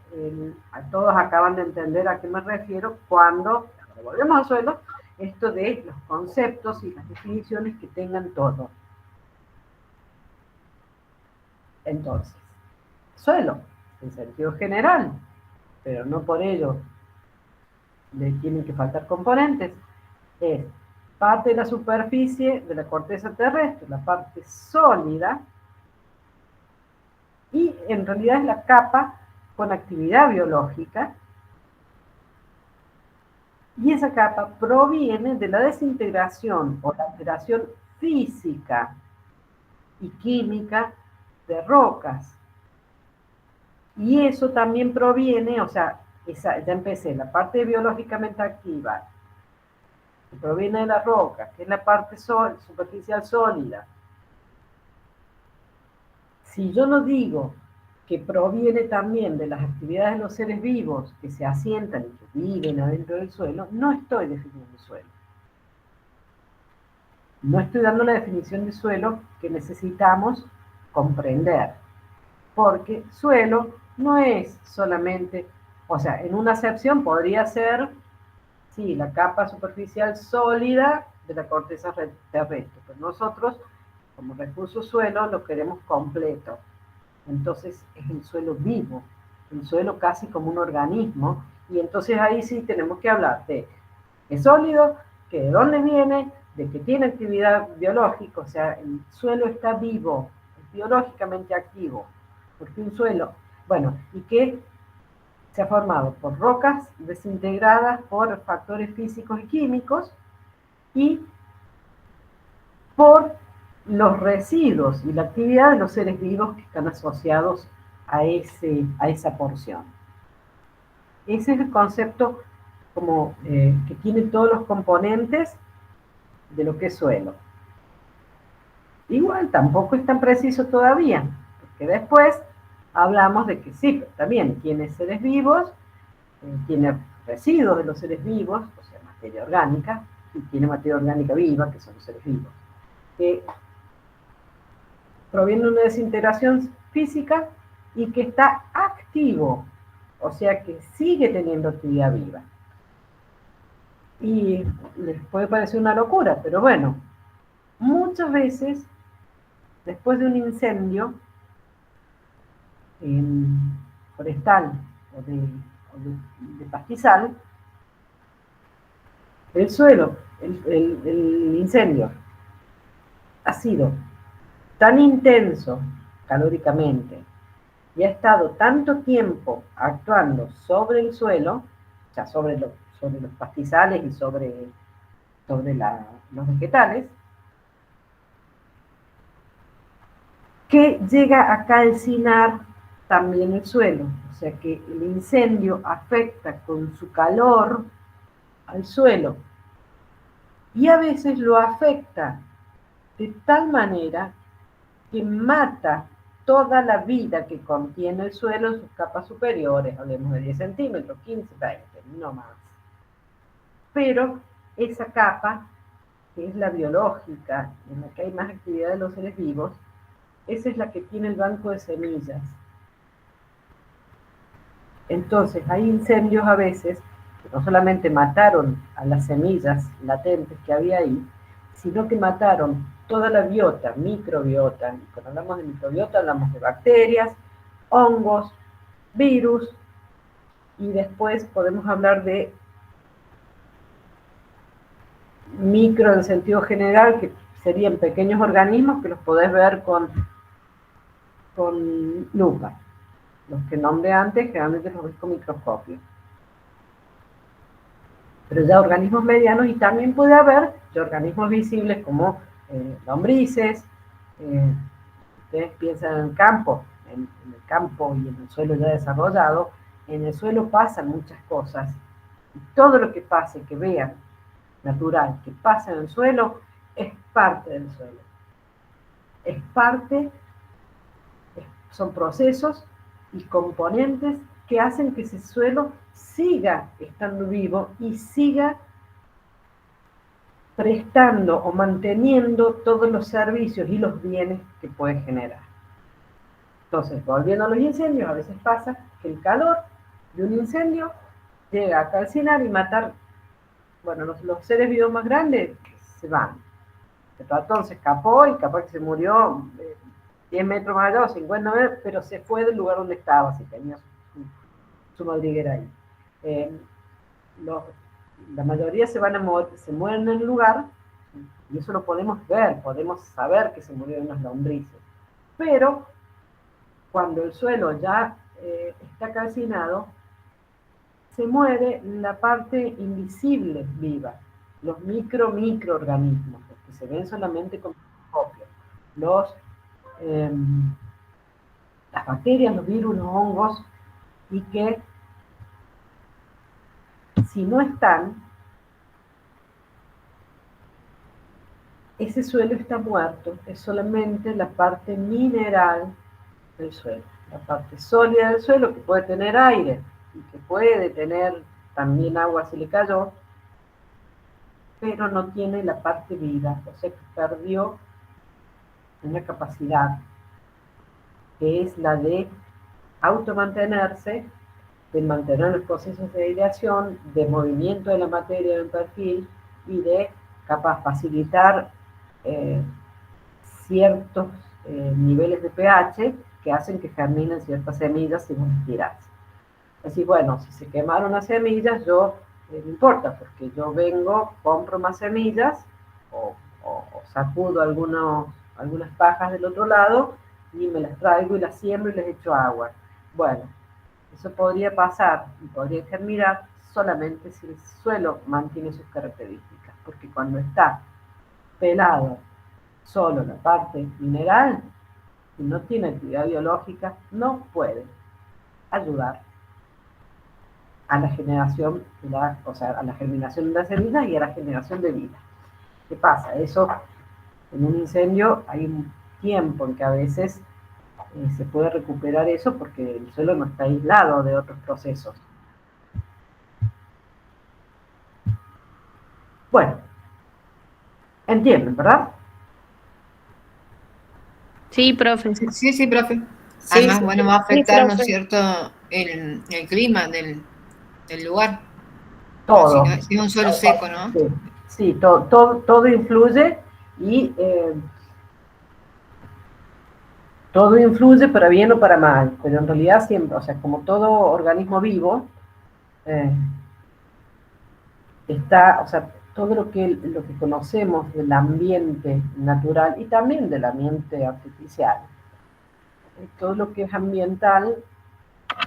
a todos acaban de entender a qué me refiero cuando volvemos al suelo, esto de los conceptos y las definiciones que tengan todo. Entonces, suelo, en sentido general, pero no por ello le tienen que faltar componentes, es parte de la superficie de la corteza terrestre, la parte sólida, y en realidad es la capa con actividad biológica, y esa capa proviene de la desintegración o la alteración física y química de rocas. Y eso también proviene, o sea, ya empecé, la parte biológicamente activa, que proviene de la roca, que es la parte superficial sólida. Si yo no digo que proviene también de las actividades de los seres vivos que se asientan y que viven adentro del suelo, no estoy definiendo suelo. No estoy dando la definición de suelo que necesitamos comprender, porque suelo no es solamente, o sea, en una acepción podría ser, sí, la capa superficial sólida de la corteza terrestre, pero nosotros, como recurso suelo, lo queremos completo. Entonces es el suelo vivo, el suelo casi como un organismo, y entonces ahí sí tenemos que hablar de que es sólido, que de dónde viene, de que tiene actividad biológica, o sea, el suelo está vivo, es biológicamente activo, porque un suelo, bueno, y que se ha formado por rocas desintegradas por factores físicos y químicos y por los residuos y la actividad de los seres vivos que están asociados a esa porción. Ese es el concepto como que tiene todos los componentes de lo que es suelo. Igual tampoco es tan preciso todavía, porque después hablamos de que sí, pero también tiene seres vivos, tiene residuos de los seres vivos, o sea, materia orgánica, y tiene materia orgánica viva, que son los seres vivos, que proviene de una desintegración física y que está activo, o sea que sigue teniendo actividad viva. Y les puede parecer una locura, pero bueno, muchas veces, después de un incendio forestal o de pastizal, el suelo, el incendio, ha sido tan intenso calóricamente y ha estado tanto tiempo actuando sobre el suelo, o sea, sobre los pastizales y sobre los vegetales, que llega a calcinar también el suelo. O sea que el incendio afecta con su calor al suelo y a veces lo afecta de tal manera que mata toda la vida que contiene el suelo en sus capas superiores, hablemos de 10 centímetros, 15, 20, no más. Pero esa capa, que es la biológica, en la que hay más actividad de los seres vivos, esa es la que tiene el banco de semillas. Entonces, hay incendios a veces que no solamente mataron a las semillas latentes que había ahí, sino que mataron toda la biota, microbiota. Y cuando hablamos de microbiota, hablamos de bacterias, hongos, virus, y después podemos hablar de micro en sentido general, que serían pequeños organismos que los podés ver con lupa. Los que nombré antes, generalmente los ves con microscopio. Pero ya organismos medianos, y también puede haber ya organismos visibles como lombrices. Ustedes piensan en el campo, en el campo y en el suelo ya desarrollado. En el suelo pasan muchas cosas. Y todo lo que pase, que vean natural, que pasa en el suelo, es parte del suelo. Es parte, son procesos y componentes que hacen que ese suelo siga estando vivo y siga prestando o manteniendo todos los servicios y los bienes que puede generar. Entonces, volviendo a los incendios, a veces pasa que el calor de un incendio llega a calcinar y matar, bueno, los seres vivos más grandes se van. El ratón se escapó y capaz que se murió 10 metros más allá o 50 metros, pero se fue del lugar donde estaba, si tenía su madriguera ahí. La mayoría se mueren en el lugar, y eso lo podemos ver, podemos saber que se murieron las lombrices. Pero cuando el suelo ya está calcinado, se muere la parte invisible viva, los microorganismos, los que se ven solamente con microscopio, las bacterias, los virus, los hongos, y que si no están, ese suelo está muerto, es solamente la parte mineral del suelo, la parte sólida del suelo, que puede tener aire y que puede tener también agua si le cayó, pero no tiene la parte viva, o sea que perdió una capacidad, que es la de automantenerse, de mantener los procesos de aireación, de movimiento de la materia en perfil y de capaz facilitar ciertos niveles de pH que hacen que germinen ciertas semillas si vos las tirás. Así, bueno, si se quemaron las semillas, no importa, porque yo vengo, compro más semillas o sacudo algunas pajas del otro lado y me las traigo y las siembro y les echo agua. Bueno, eso podría pasar y podría germinar solamente si el suelo mantiene sus características, porque cuando está pelado solo la parte mineral y no tiene actividad biológica, no puede ayudar a la generación, a la germinación de las semillas y a la generación de vida. ¿Qué pasa? Eso, en un incendio hay un tiempo en que a veces se puede recuperar eso porque el suelo no está aislado de otros procesos. Bueno, entienden, ¿verdad? Sí, profe. Sí, profe. Sí, Además, sí, bueno, va a sí, afectar, ¿no es profe. cierto?, el clima del lugar. Todo. Si es un suelo seco, ¿no? Sí, todo influye y todo influye para bien o para mal, pero en realidad siempre, o sea, como todo organismo vivo, o sea, todo lo que conocemos del ambiente natural y también del ambiente artificial, todo lo que es ambiental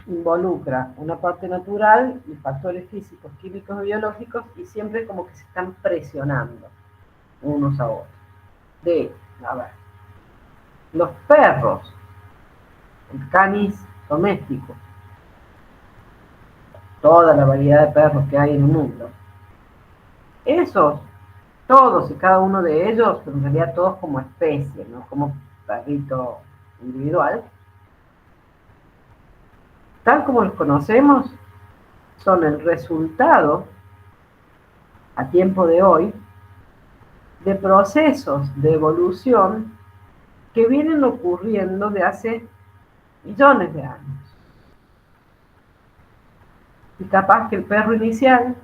involucra una parte natural y factores físicos, químicos y biológicos, y siempre como que se están presionando unos a otros. A ver, los perros, el canis doméstico, toda la variedad de perros que hay en el mundo, esos, todos y cada uno de ellos, pero en realidad todos como especie, no como perrito individual, tal como los conocemos, son el resultado, a tiempo de hoy, de procesos de evolución que vienen ocurriendo de hace millones de años. Y capaz que el perro inicial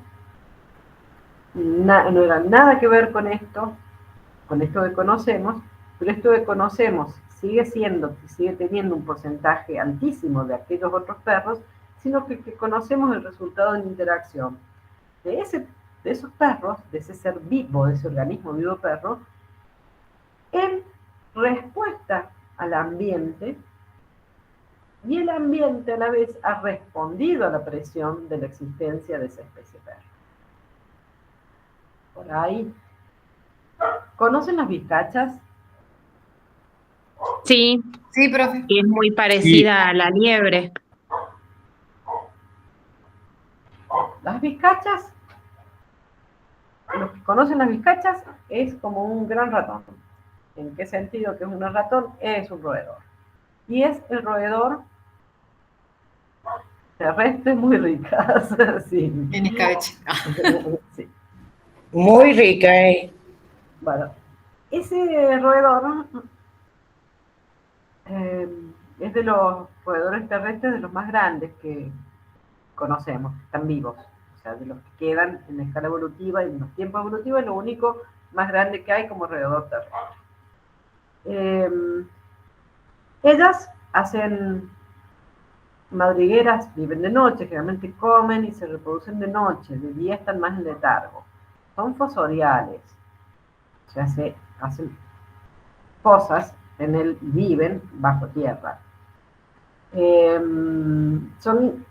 no era nada que ver con esto que conocemos, pero esto que conocemos sigue teniendo un porcentaje altísimo de aquellos otros perros, sino que conocemos el resultado de la interacción de esos perros, de ese ser vivo, de ese organismo vivo perro, en respuesta al ambiente, y el ambiente a la vez ha respondido a la presión de la existencia de esa especie perro. Por ahí. ¿Conocen las vizcachas? Sí, Sí, profe. y es muy parecida a la liebre. Las vizcachas, los que conocen las vizcachas, es como un gran ratón. ¿En qué sentido que es un ratón? Es un roedor. Y es el roedor terrestre muy ricas. Sí. En escabeche. Sí. Muy rica, Bueno, ese roedor es de los roedores terrestres de los más grandes que conocemos, que están vivos. O sea, de los que quedan en la escala evolutiva y en los tiempos evolutivos, es lo único más grande que hay como roedor terrestre. Ellas hacen madrigueras, viven de noche, generalmente comen y se reproducen de noche, de día están más en letargo. Son fosoriales, o sea, hacen cosas viven bajo tierra. Son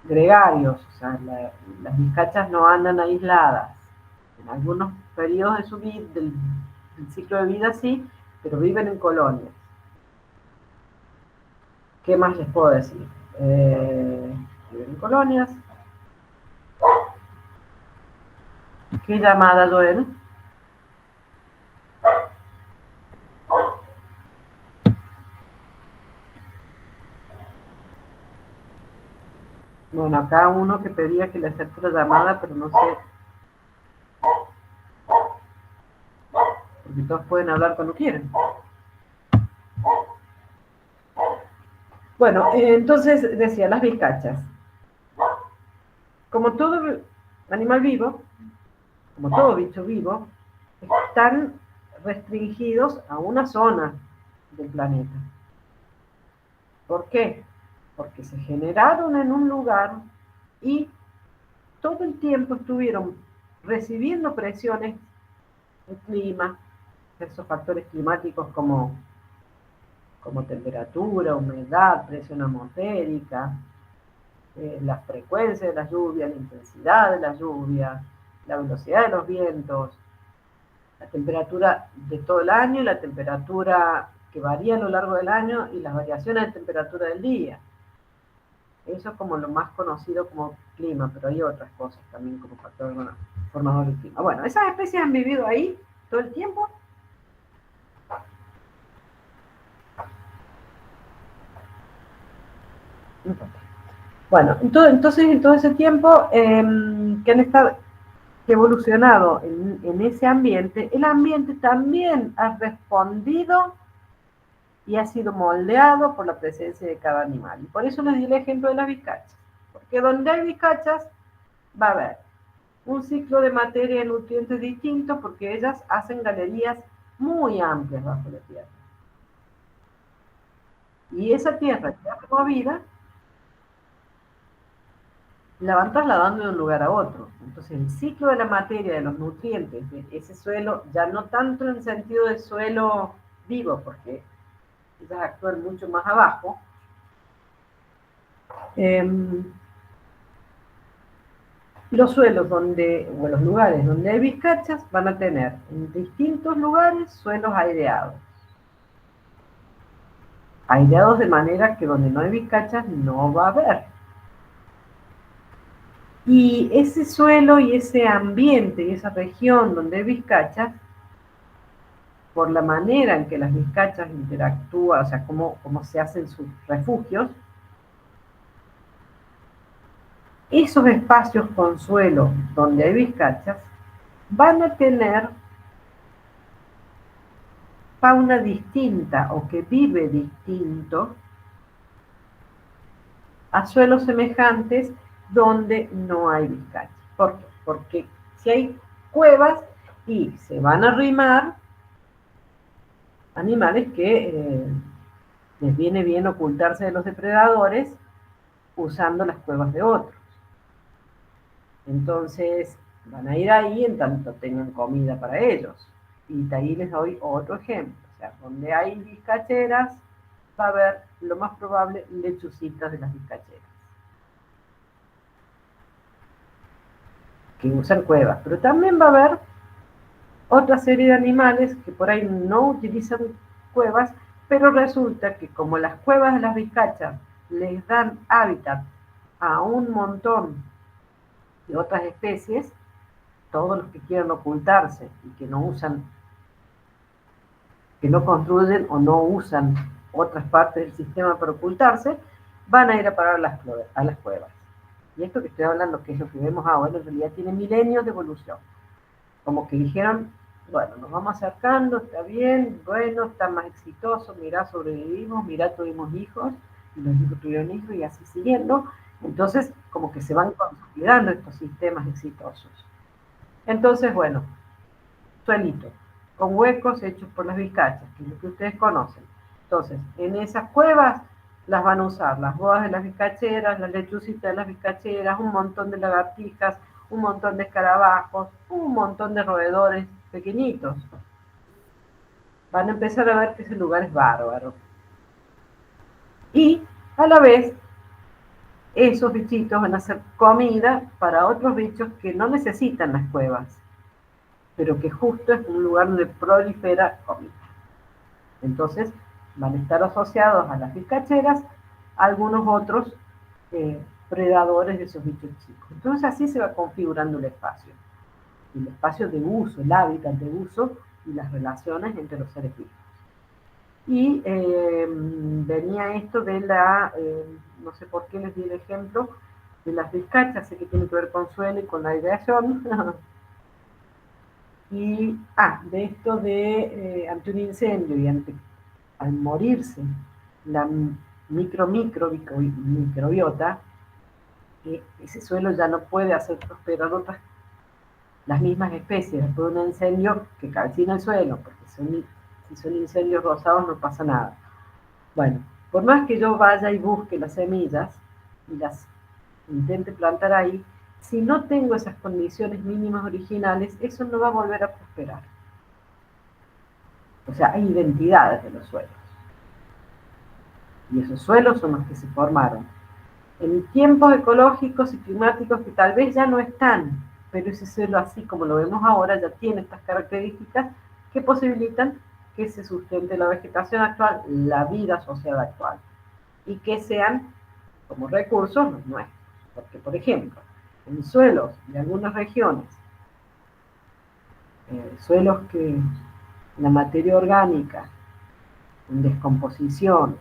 gregarios, o sea, las vizcachas no andan aisladas. En algunos periodos de su vida, del ciclo de vida sí, pero viven en colonias. ¿Qué más les puedo decir? Viven en colonias. ¿Qué llamada, Joel? Bueno, acá uno que pedía que le acepte la llamada, pero no sé. Porque todos pueden hablar cuando quieren. Bueno, entonces decía, las vizcachas. Como todo animal vivo, como todo bicho vivo, están restringidos a una zona del planeta. ¿Por qué? Porque se generaron en un lugar y todo el tiempo estuvieron recibiendo presiones del clima, esos factores climáticos como temperatura, humedad, presión atmosférica, la frecuencia de las lluvias, la intensidad de las lluvias, la velocidad de los vientos, la temperatura de todo el año, la temperatura que varía a lo largo del año y las variaciones de temperatura del día. Eso es como lo más conocido como clima, pero hay otras cosas también como factores formadores del clima. Bueno, esas especies han vivido ahí todo el tiempo. No importa. Bueno, entonces en todo ese tiempo que han estado evolucionado en ese ambiente, el ambiente también ha respondido y ha sido moldeado por la presencia de cada animal. Y por eso les di el ejemplo de las vizcachas. Porque donde hay vizcachas va a haber un ciclo de materia y nutrientes distinto porque ellas hacen galerías muy amplias bajo la tierra. Y esa tierra que ha removida la van trasladando de un lugar a otro. Entonces el ciclo de la materia, de los nutrientes, de ese suelo, ya no tanto en el sentido de suelo vivo, porque ellas actúan mucho más abajo, los suelos o los lugares donde hay vizcachas van a tener en distintos lugares suelos aireados. Aireados de manera que donde no hay vizcachas no va a haber. Y ese suelo y ese ambiente y esa región donde hay vizcachas por la manera en que las vizcachas interactúan, o sea, cómo se hacen sus refugios, esos espacios con suelo donde hay vizcachas van a tener fauna distinta o que vive distinto a suelos semejantes donde no hay vizcachas. ¿Por qué? Porque si hay cuevas y se van a arrimar animales que les viene bien ocultarse de los depredadores usando las cuevas de otros. Entonces van a ir ahí en tanto tengan comida para ellos. Y ahí les doy otro ejemplo. O sea, donde hay vizcacheras va a haber, lo más probable, lechucitas de las vizcacheras, que usan cuevas. Pero también va a haber otra serie de animales que por ahí no utilizan cuevas, pero resulta que como las cuevas de las vizcachas les dan hábitat a un montón de otras especies, todos los que quieran ocultarse y que no usan, que no construyen o no usan otras partes del sistema para ocultarse, van a ir a parar a las cuevas. Y esto que estoy hablando, que es lo que vemos ahora, en realidad tiene milenios de evolución. Como que dijeron, bueno, nos vamos acercando, está bien, bueno, está más exitoso, mirá, sobrevivimos, mirá, tuvimos hijos, y los hijos tuvieron hijos, y así siguiendo. Entonces, como que se van consolidando estos sistemas exitosos. Entonces, bueno, suelito, con huecos hechos por las vizcachas, que es lo que ustedes conocen. Entonces, en esas cuevas las van a usar las boas de las vizcacheras, las lechucitas de las vizcacheras, un montón de lagartijas, un montón de escarabajos, un montón de roedores pequeñitos. Van a empezar a ver que ese lugar es bárbaro. Y, a la vez, esos bichitos van a ser comida para otros bichos que no necesitan las cuevas, pero que justo es un lugar donde prolifera comida. Entonces, van a estar asociados a las vizcacheras algunos otros predadores de esos bichos chicos. Entonces, así se va configurando el espacio de uso, el hábitat de uso y las relaciones entre los seres vivos. Y venía esto de la, no sé por qué les di el ejemplo, de las vizcachas, sé que tiene que ver con suelo y con la aireación. Y, de esto de ante un incendio y al morirse la microbiota, ese suelo ya no puede hacer prosperar las mismas especies después de un incendio que calcina el suelo, porque si son incendios rosados no pasa nada. Bueno, por más que yo vaya y busque las semillas y las intente plantar ahí, si no tengo esas condiciones mínimas originales, eso no va a volver a prosperar. O sea, hay identidades de los suelos. Y esos suelos son los que se formaron en tiempos ecológicos y climáticos que tal vez ya no están, pero ese suelo, así como lo vemos ahora, ya tiene estas características que posibilitan que se sustente la vegetación actual, la vida social actual, y que sean como recursos los nuestros. Porque, por ejemplo, en suelos de algunas regiones, suelos que la materia orgánica en descomposición,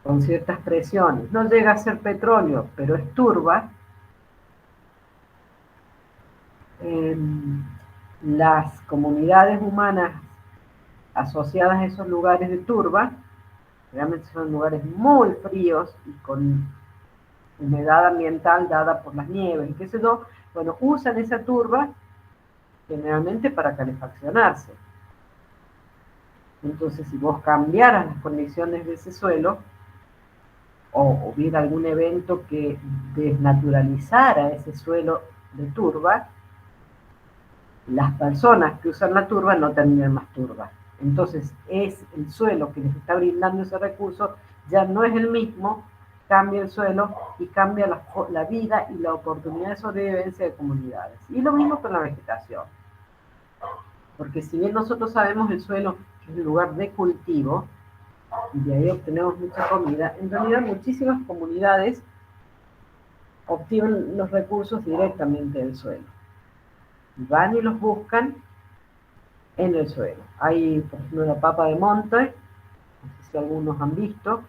con ciertas presiones, no llega a ser petróleo, pero es turba, las comunidades humanas asociadas a esos lugares de turba, realmente son lugares muy fríos y con humedad ambiental dada por las nieves y qué sé yo, bueno, usan esa turba generalmente para calefaccionarse. Entonces, si vos cambiaras las condiciones de ese suelo, o hubiera algún evento que desnaturalizara ese suelo de turba, las personas que usan la turba no tendrían más turba. Entonces, es el suelo que les está brindando ese recurso, ya no es el mismo, cambia el suelo y cambia la vida y la oportunidad de sobrevivencia de comunidades. Y lo mismo con la vegetación. Porque si bien nosotros sabemos el suelo que es el lugar de cultivo, y de ahí obtenemos mucha comida, en realidad muchísimas comunidades obtienen los recursos directamente del suelo. Van y los buscan en el suelo. Hay, por ejemplo, la papa de monte, no sé si algunos han visto,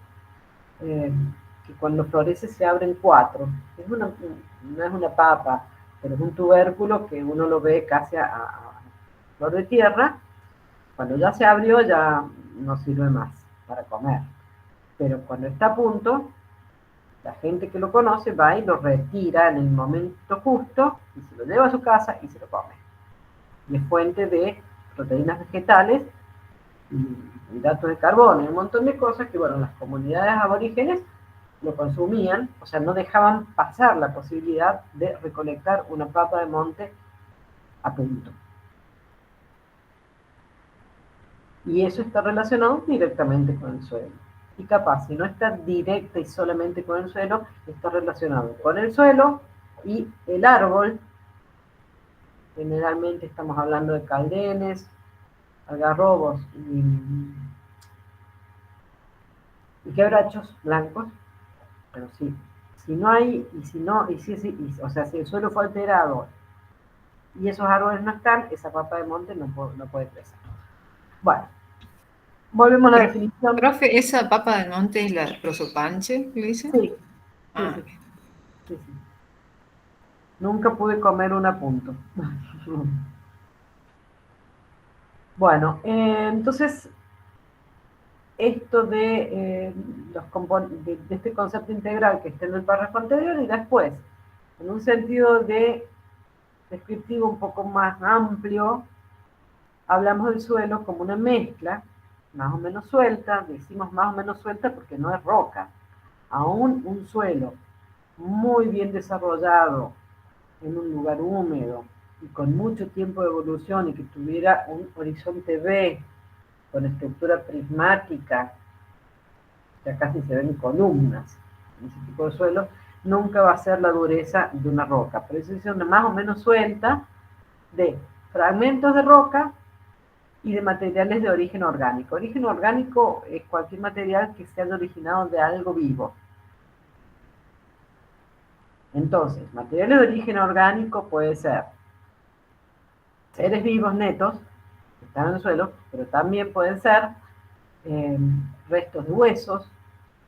que cuando florece se abren 4. No es una papa, pero es un tubérculo que uno lo ve casi a flor de tierra. Cuando ya se abrió ya no sirve más para comer. Pero cuando está a punto, la gente que lo conoce va y lo retira en el momento justo y se lo lleva a su casa y se lo come. Y es fuente de proteínas vegetales y hidratos de carbono y un montón de cosas que, bueno, las comunidades aborígenes lo consumían, o sea, no dejaban pasar la posibilidad de recolectar una papa de monte a punto. Y eso está relacionado directamente con el suelo. Y capaz, si no está directa y solamente con el suelo, está relacionado con el suelo y el árbol. Generalmente estamos hablando de caldenes, algarrobos y quebrachos blancos. Pero sí, si no hay, o sea, si el suelo fue alterado y esos árboles no están, esa papa de monte no puede crecer. Bueno, volvemos a la definición. Profe, ¿esa papa del monte es la prosopanche, le dicen? Sí. Ah, Sí. Nunca pude comer un a punto. Bueno, entonces, esto de este concepto integral que está en el párrafo anterior y después, en un sentido descriptivo un poco más amplio, hablamos del suelo como una mezcla, más o menos suelta, decimos más o menos suelta porque no es roca, aún un suelo muy bien desarrollado en un lugar húmedo y con mucho tiempo de evolución y que tuviera un horizonte V con estructura prismática, ya casi se ven columnas en ese tipo de suelo, nunca va a ser la dureza de una roca, pero eso es una más o menos suelta de fragmentos de roca y de materiales de origen orgánico. Origen orgánico es cualquier material que se haya originado de algo vivo. Entonces, materiales de origen orgánico puede ser seres vivos netos, que están en el suelo, pero también pueden ser restos de huesos,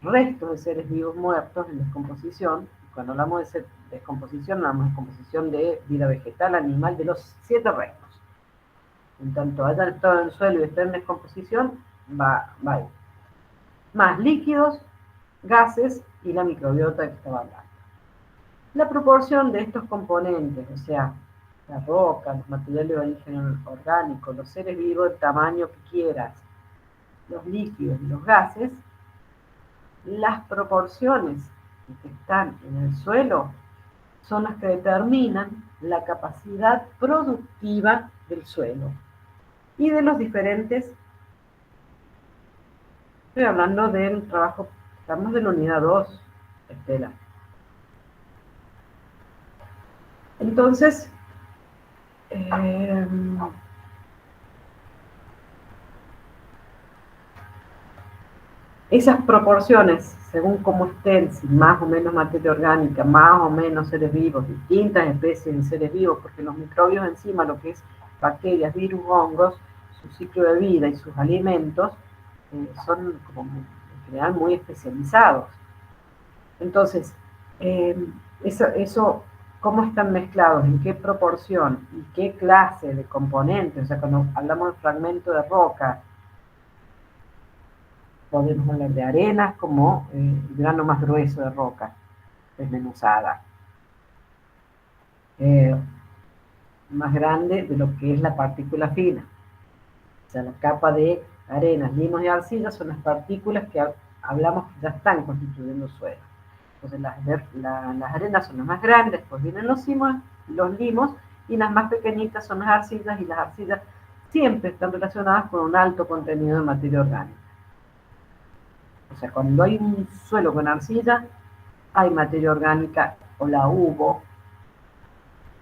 restos de seres vivos muertos en descomposición. Cuando hablamos de descomposición, hablamos de descomposición de vida vegetal, animal, de los 7 reinos. En tanto hayan estado en el suelo y estén en descomposición, va ahí. Más líquidos, gases y la microbiota que estaba hablando. La proporción de estos componentes, o sea, la roca, los materiales de origen orgánico, los seres vivos del tamaño que quieras, los líquidos y los gases, las proporciones que están en el suelo son las que determinan la capacidad productiva del suelo y de los diferentes. Estoy hablando del trabajo, estamos de la unidad 2, Estela. Entonces, esas proporciones, según cómo estén, si más o menos materia orgánica, más o menos seres vivos, distintas especies de seres vivos, porque los microbios encima, lo que es bacterias, virus, hongos, su ciclo de vida y sus alimentos, son como en general muy especializados. Entonces, eso cómo están mezclados, en qué proporción y qué clase de componentes, o sea, cuando hablamos de fragmento de roca, podemos hablar de arenas como el grano más grueso de roca, desmenuzada, más grande de lo que es la partícula fina. O sea, la capa de arenas, limos y arcillas son las partículas que hablamos que ya están constituyendo suelo. Entonces las arenas son las más grandes, después vienen los limos, y las más pequeñitas son las arcillas, y las arcillas siempre están relacionadas con un alto contenido de materia orgánica. O sea, cuando hay un suelo con arcilla, hay materia orgánica, o la hubo,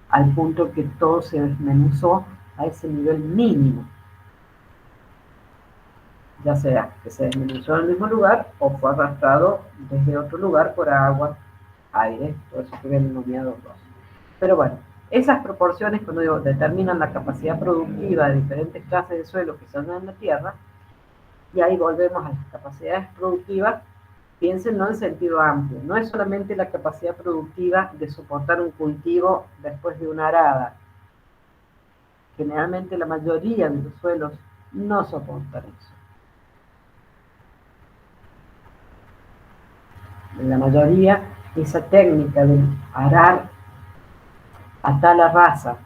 al punto que todo se desmenuzó a ese nivel mínimo. Ya sea que se desmenuzó en el mismo lugar o fue arrastrado desde otro lugar por agua, aire, todo eso que ven en unidad 2. Pero bueno, Esas proporciones, cuando digo, determinan la capacidad productiva de diferentes clases de suelo que se hallan en la Tierra, y ahí volvemos a las capacidades productivas. Piénsenlo en sentido amplio, no es solamente la capacidad productiva de soportar un cultivo después de una arada. Generalmente la mayoría de los suelos no soportan eso. En la mayoría, esa técnica de arar a tal raza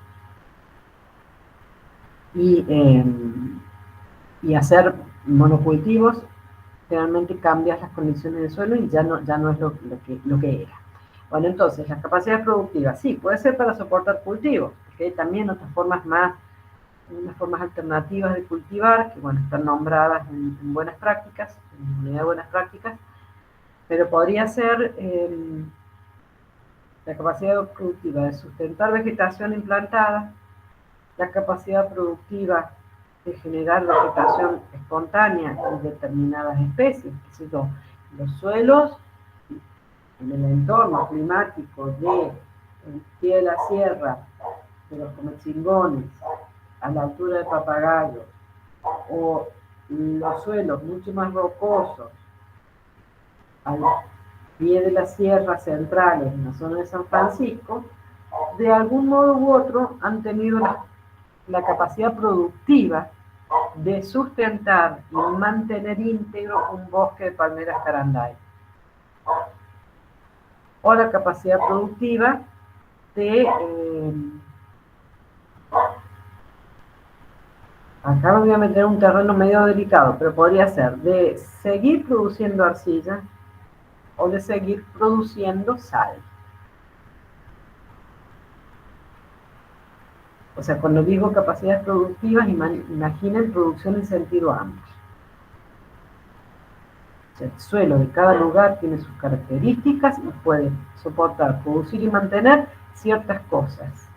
y hacer monocultivos, realmente cambias las condiciones del suelo y ya no es lo que era. Bueno, entonces, las capacidades productivas, sí, puede ser para soportar cultivos, porque hay también otras formas unas formas alternativas de cultivar, que bueno, están nombradas en buenas prácticas, en unidad de buenas prácticas, pero podría ser la capacidad productiva de sustentar vegetación implantada, la capacidad productiva de generar vegetación espontánea en determinadas especies, qué sé yo, los suelos en el entorno climático del pie de la sierra, de los Comechingones, a la altura de Papagayo, o los suelos mucho más rocosos, al pie de las sierras centrales en la zona de San Francisco, de algún modo u otro han tenido la capacidad productiva de sustentar y mantener íntegro un bosque de palmeras caranday, o la capacidad productiva de acá me voy a meter en un terreno medio delicado, pero podría ser de seguir produciendo arcilla o de seguir produciendo sal. O sea, cuando digo capacidades productivas, imaginen producción en sentido amplio. O sea, el suelo de cada lugar tiene sus características y puede soportar, producir y mantener ciertas cosas.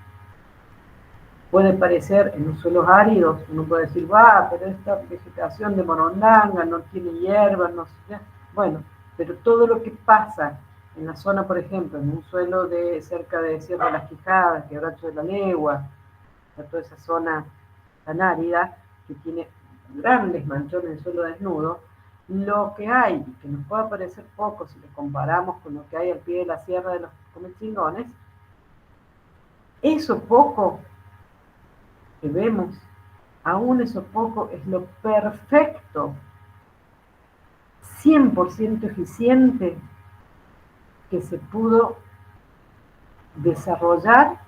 Puede parecer en los suelos áridos, uno puede decir, pero esta vegetación de morondanga no tiene hierbas, no sé qué. Bueno, pero todo lo que pasa en la zona, por ejemplo, en un suelo de cerca de Sierra de las Quijadas, Quebracho de la Legua, toda esa zona tan árida, que tiene grandes manchones de suelo desnudo, lo que hay, que nos puede parecer poco si lo comparamos con lo que hay al pie de la sierra de los Comechingones, eso poco que vemos, aún eso poco es lo perfecto, 100% eficiente que se pudo desarrollar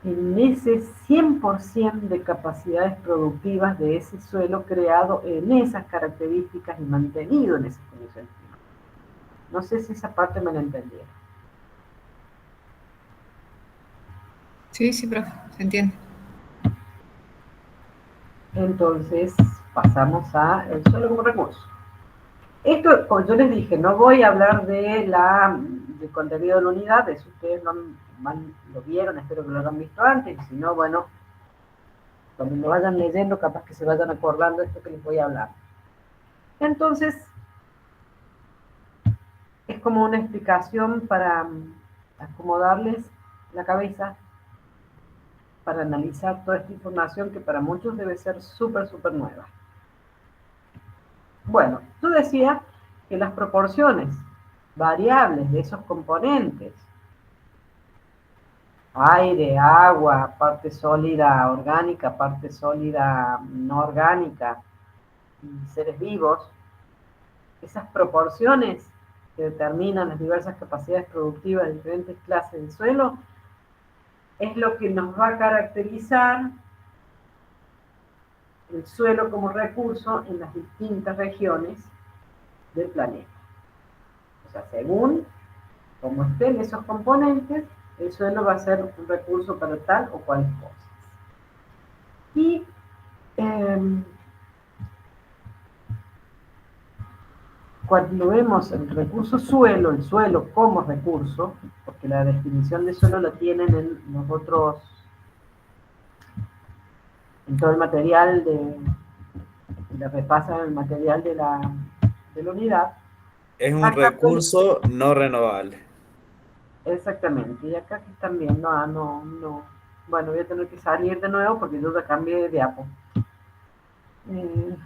en ese 100% de capacidades productivas de ese suelo creado en esas características y mantenido en esas condiciones. No sé si esa parte me la entendieron. Sí, profe, se entiende. Entonces, pasamos a el suelo como recurso. Esto, como yo les dije, no voy a hablar del contenido de la unidad, eso ustedes lo vieron, espero que lo hayan visto antes, y si no, bueno, cuando lo vayan leyendo, capaz que se vayan acordando de esto que les voy a hablar. Entonces, es como una explicación para acomodarles la cabeza, para analizar toda esta información que para muchos debe ser súper nueva. Bueno, yo decía que las proporciones variables de esos componentes, aire, agua, parte sólida orgánica, parte sólida no orgánica, y seres vivos, esas proporciones que determinan las diversas capacidades productivas de diferentes clases de suelo, es lo que nos va a caracterizar el suelo como recurso en las distintas regiones del planeta. O sea, según cómo estén esos componentes, el suelo va a ser un recurso para tal o cual cosa. Y cuando vemos el recurso suelo, el suelo como recurso, porque la definición de suelo la tienen en los otros, en todo el material le repasan el material de la unidad. Es un recurso no renovable. Exactamente, y acá que también, no. Bueno, voy a tener que salir de nuevo porque yo ya cambié de diapo. Eh,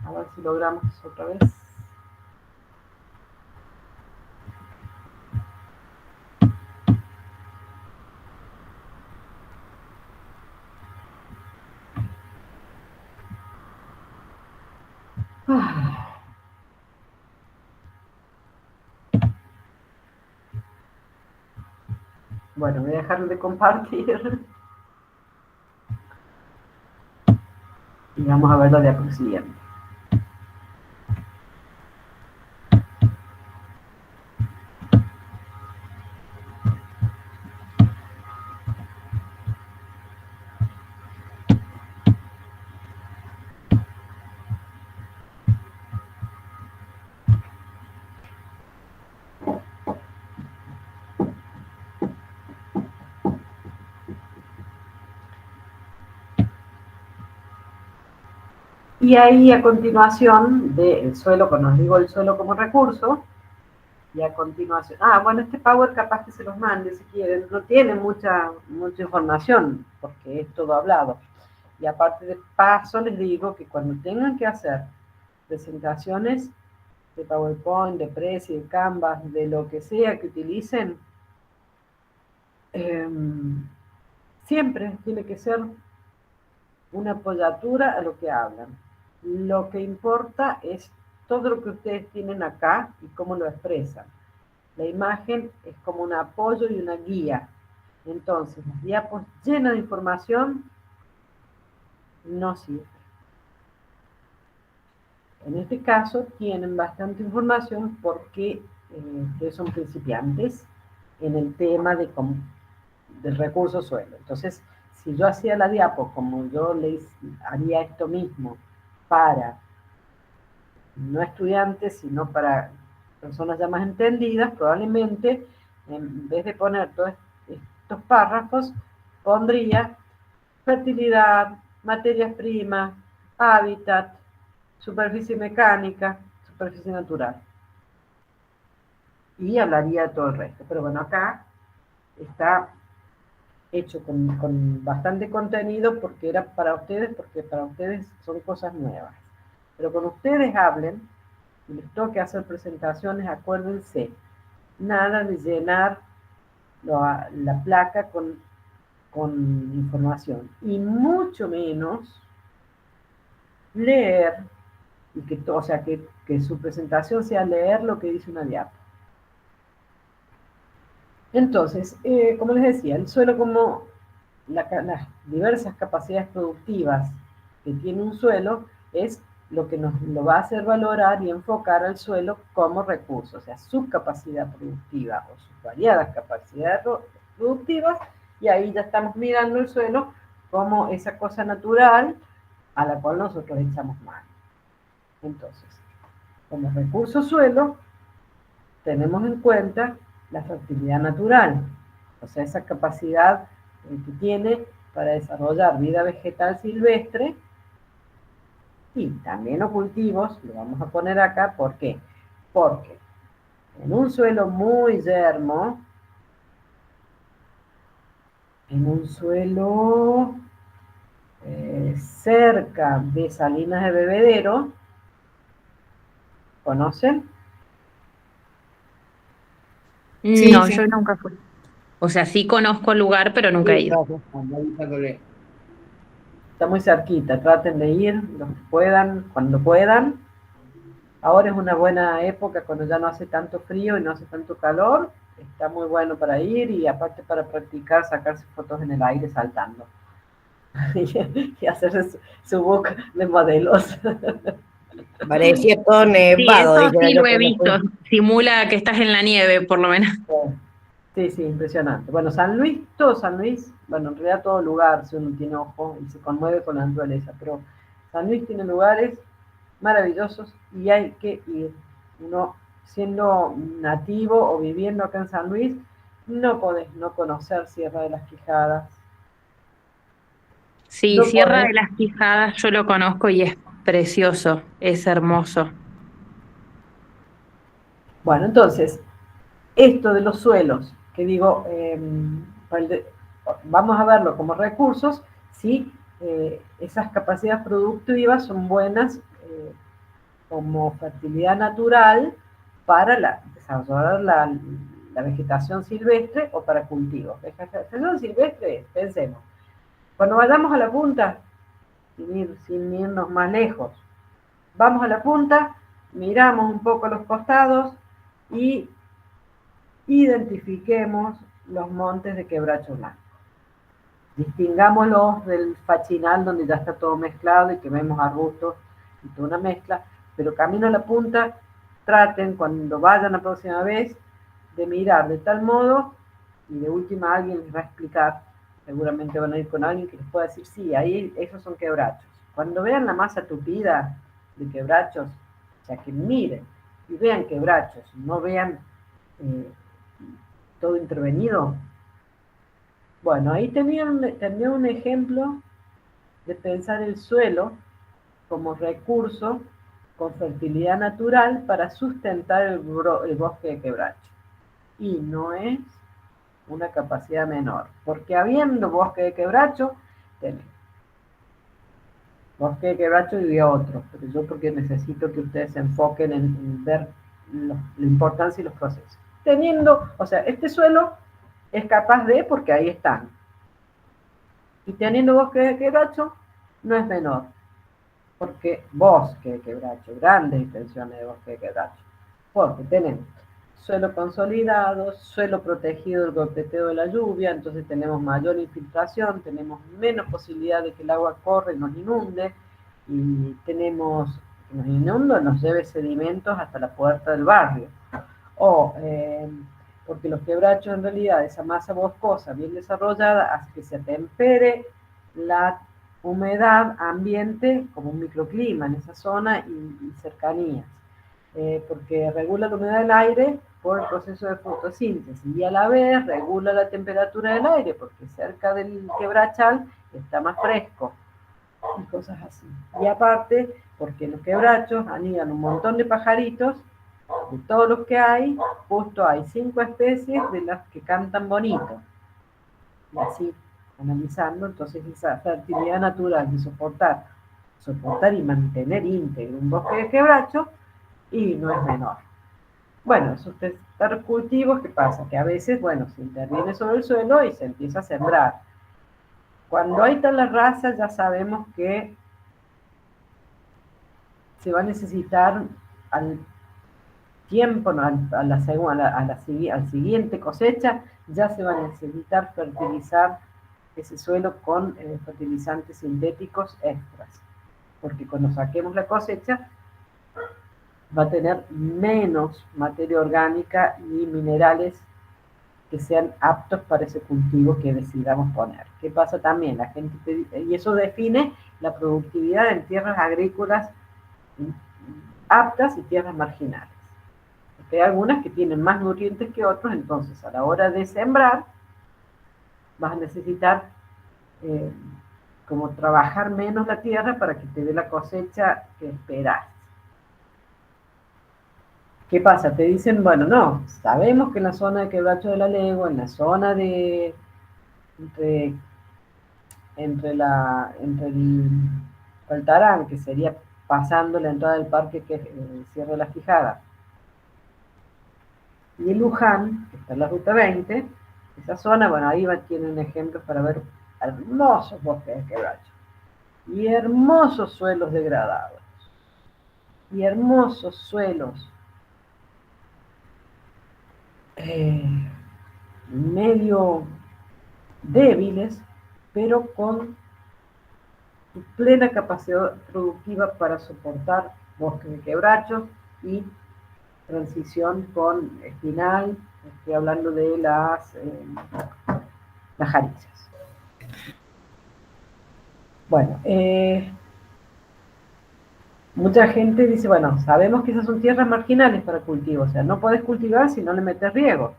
a ver si logramos otra vez. Bueno, voy a dejar de compartir y vamos a ver la diapositiva siguiente. Y ahí a continuación del suelo, cuando os digo el suelo como recurso, y a continuación, bueno, este Power capaz que se los mande si quieren, no tiene mucha información, porque es todo hablado. Y aparte de paso les digo que cuando tengan que hacer presentaciones de PowerPoint, de Prezi, de Canvas, de lo que sea que utilicen, siempre tiene que ser una apoyatura a lo que hablan. Lo que importa es todo lo que ustedes tienen acá y cómo lo expresan. La imagen es como un apoyo y una guía. Entonces, las diapos llenas de información no sirven. En este caso tienen bastante información porque ustedes son principiantes en el tema del recurso suelo. Entonces, si yo hacía la diapo como yo les haría esto mismo para no estudiantes, sino para personas ya más entendidas, probablemente en vez de poner todos estos párrafos, pondría fertilidad, materias primas, hábitat, superficie mecánica, superficie natural. Y hablaría de todo el resto. Pero bueno, acá está hecho con bastante contenido porque era para ustedes, porque para ustedes son cosas nuevas. Pero cuando ustedes hablen y les toque hacer presentaciones, acuérdense, nada de llenar la placa con información. Y mucho menos leer, y que su presentación sea leer lo que dice una diapo. Entonces, como les decía, el suelo como las diversas capacidades productivas que tiene un suelo es lo que nos lo va a hacer valorar y enfocar al suelo como recurso, o sea, su capacidad productiva o sus variadas capacidades productivas, y ahí ya estamos mirando el suelo como esa cosa natural a la cual nosotros echamos mano. Entonces, como recurso suelo, tenemos en cuenta la fertilidad natural, o sea, esa capacidad que tiene para desarrollar vida vegetal silvestre, y también los cultivos, lo vamos a poner acá, ¿por qué? Porque en un suelo muy yermo, en un suelo cerca de salinas de bebedero, ¿conocen? Sí, no, sí. Yo nunca fui. O sea, sí conozco el lugar, pero nunca he ido. Está muy cerquita, traten de ir, los que puedan, cuando puedan. Ahora es una buena época cuando ya no hace tanto frío y no hace tanto calor. Está muy bueno para ir y aparte para practicar, sacarse fotos en el aire saltando. y hacer su book de modelos. Parecía todo nevado. Sí, eso sí lo he visto. Simula que estás en la nieve, por lo menos. Sí, impresionante. Bueno, San Luis, todo San Luis, bueno, en realidad todo lugar, si uno tiene ojo y se conmueve con la naturaleza, pero San Luis tiene lugares maravillosos y hay que ir. Uno, siendo nativo o viviendo acá en San Luis, no podés no conocer Sierra de las Quijadas. Sí, Sierra de las Quijadas yo lo conozco y es precioso, es hermoso. Bueno, entonces, esto de los suelos, que digo, vamos a verlo como recursos si esas capacidades productivas son buenas como fertilidad natural para desarrollar la vegetación silvestre o para cultivos. Vegetación silvestre, pensemos, cuando vayamos a la punta, sin irnos más lejos, vamos a la punta, miramos un poco los costados y identifiquemos los montes de quebracho blanco. Distingámoslos del fachinal donde ya está todo mezclado y que vemos arbustos y toda una mezcla, pero camino a la punta, traten cuando vayan la próxima vez de mirar de tal modo, y de última alguien les va a explicar, seguramente van a ir con alguien que les pueda decir, sí, ahí esos son quebrachos. Cuando vean la masa tupida de quebrachos, o sea que miren y vean quebrachos, no vean todo intervenido. Bueno, ahí tenía un ejemplo de pensar el suelo como recurso con fertilidad natural para sustentar el bosque de quebracho. Y no es una capacidad menor, porque habiendo bosque de quebracho, tenés bosque de quebracho y de otros, pero yo porque necesito que ustedes se enfoquen en ver la importancia y los procesos. Teniendo, o sea, este suelo es capaz de, porque ahí están. Y teniendo bosque de quebracho, no es menor, porque bosque de quebracho, grandes extensiones de bosque de quebracho, porque tenemos suelo consolidado, suelo protegido del golpeteo de la lluvia, entonces tenemos mayor infiltración, tenemos menos posibilidad de que el agua corra y nos inunde, y tenemos, que nos inunda, nos lleve sedimentos hasta la puerta del barrio. O porque los quebrachos en realidad, esa masa boscosa bien desarrollada, hace que se atempere la humedad ambiente como un microclima en esa zona y cercanías. Porque regula la humedad del aire por el proceso de fotosíntesis y a la vez regula la temperatura del aire porque cerca del quebrachal está más fresco y cosas así. Y aparte, porque en los quebrachos anidan un montón de pajaritos, de todos los que hay, justo hay 5 especies de las que cantan bonito. Y así, analizando, entonces esa fertilidad natural de soportar y mantener íntegro un bosque de quebracho, y no es menor. Bueno, esos cultivos, ¿qué pasa? Que a veces, bueno, se interviene sobre el suelo y se empieza a sembrar. Cuando hay talas rasas ya sabemos que se va a necesitar al tiempo, no, al siguiente cosecha, ya se va a necesitar fertilizar ese suelo con fertilizantes sintéticos extras. Porque cuando saquemos la cosecha, va a tener menos materia orgánica y minerales que sean aptos para ese cultivo que decidamos poner. ¿Qué pasa también? La gente y eso define la productividad en tierras agrícolas aptas y tierras marginales. Porque hay algunas que tienen más nutrientes que otros, entonces a la hora de sembrar vas a necesitar como trabajar menos la tierra para que te dé la cosecha que esperas. ¿Qué pasa? Te dicen, bueno, no, sabemos que en la zona de Quebracho de la Legua, en la zona de entre el Paltarán, que sería pasando la entrada del parque que cierra la Fijada, y el Luján, que está en la ruta 20, esa zona, bueno, ahí tienen ejemplos para ver hermosos bosques de quebracho, y hermosos suelos degradados, y hermosos suelos medio débiles, pero con plena capacidad productiva para soportar bosques de quebracho y transición con espinal. Estoy hablando de las jaricias. Bueno, mucha gente dice, bueno, sabemos que esas son tierras marginales para cultivo, o sea, no podés cultivar si no le metes riego.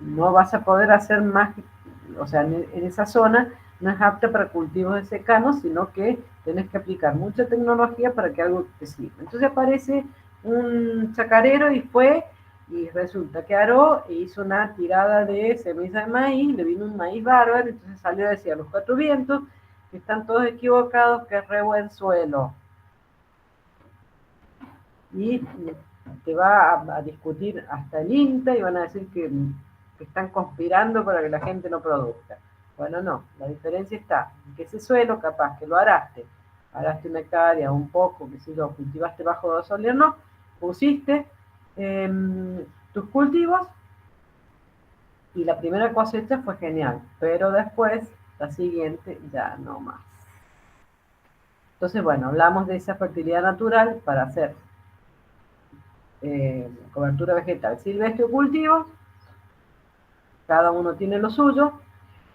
No vas a poder hacer más, o sea, en esa zona no es apta para cultivos de secano, sino que tenés que aplicar mucha tecnología para que algo te sirva. Entonces aparece un chacarero y fue Y resulta que aró e hizo una tirada de semilla de maíz, le vino un maíz bárbaro, entonces salió a decir a los cuatro vientos que están todos equivocados, que es re buen suelo. Y te va a discutir hasta el INTA y van a decir que están conspirando para que la gente no produzca. Bueno, no, la diferencia está en que ese suelo capaz que lo araste una hectárea, un poco, que si lo cultivaste bajo 2 soles, no, pusiste tus cultivos y la primera cosecha fue genial, pero después, la siguiente, ya no más. Entonces, bueno, hablamos de esa fertilidad natural para hacer cobertura vegetal silvestre o cultivos, cada uno tiene lo suyo,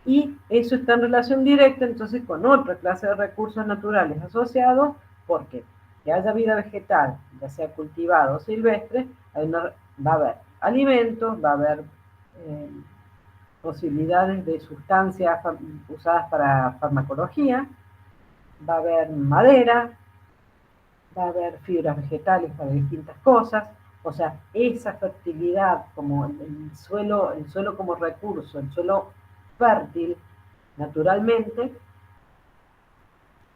y eso está en relación directa entonces con otra clase de recursos naturales asociados, porque que haya vida vegetal, ya sea cultivado o silvestre, va a haber alimentos, va a haber posibilidades de sustancias usadas para farmacología, va a haber madera, va a haber fibras vegetales para distintas cosas. O sea, esa fertilidad como el suelo como recurso, el suelo fértil, naturalmente,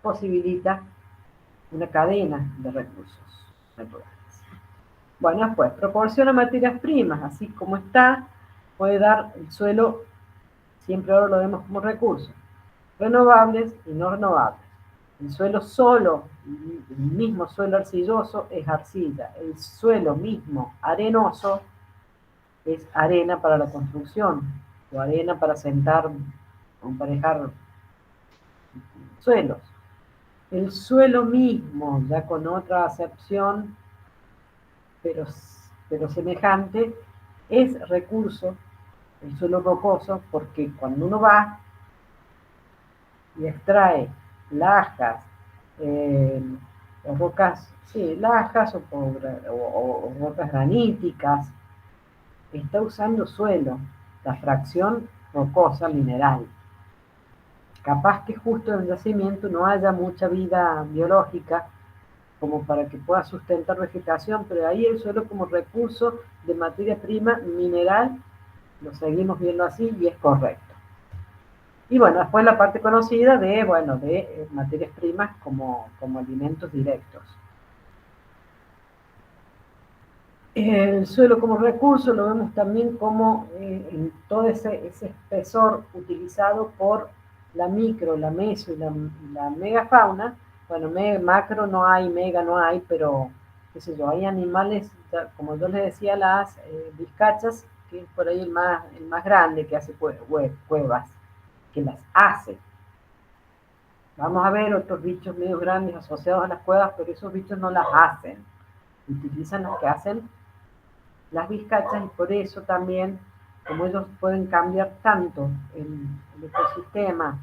posibilita una cadena de recursos naturales. Bueno, después, proporciona materias primas, así como está, puede dar el suelo, siempre ahora lo vemos como recurso, renovables y no renovables. El suelo solo, el mismo suelo arcilloso, es arcilla. El suelo mismo arenoso es arena para la construcción, o arena para sentar o emparejar suelos. El suelo mismo, ya con otra acepción, pero semejante, es recurso, el suelo rocoso, porque cuando uno va y extrae lajas, o rocas, sí, lajas o rocas graníticas, está usando suelo, la fracción rocosa mineral. Capaz que justo en el yacimiento no haya mucha vida biológica como para que pueda sustentar vegetación, pero ahí el suelo como recurso de materia prima mineral lo seguimos viendo así y es correcto. Y bueno, después la parte conocida de materias primas como alimentos directos. El suelo como recurso lo vemos también como en todo ese espesor utilizado por la micro, la meso y la megafauna. Bueno, macro no hay, mega no hay, pero qué sé yo, hay animales, como yo les decía, las vizcachas, que es por ahí el más grande que hace cuevas, que las hace. Vamos a ver otros bichos medio grandes asociados a las cuevas, pero esos bichos no las hacen. Utilizan las que hacen las vizcachas y por eso también, como ellos pueden cambiar tanto el ecosistema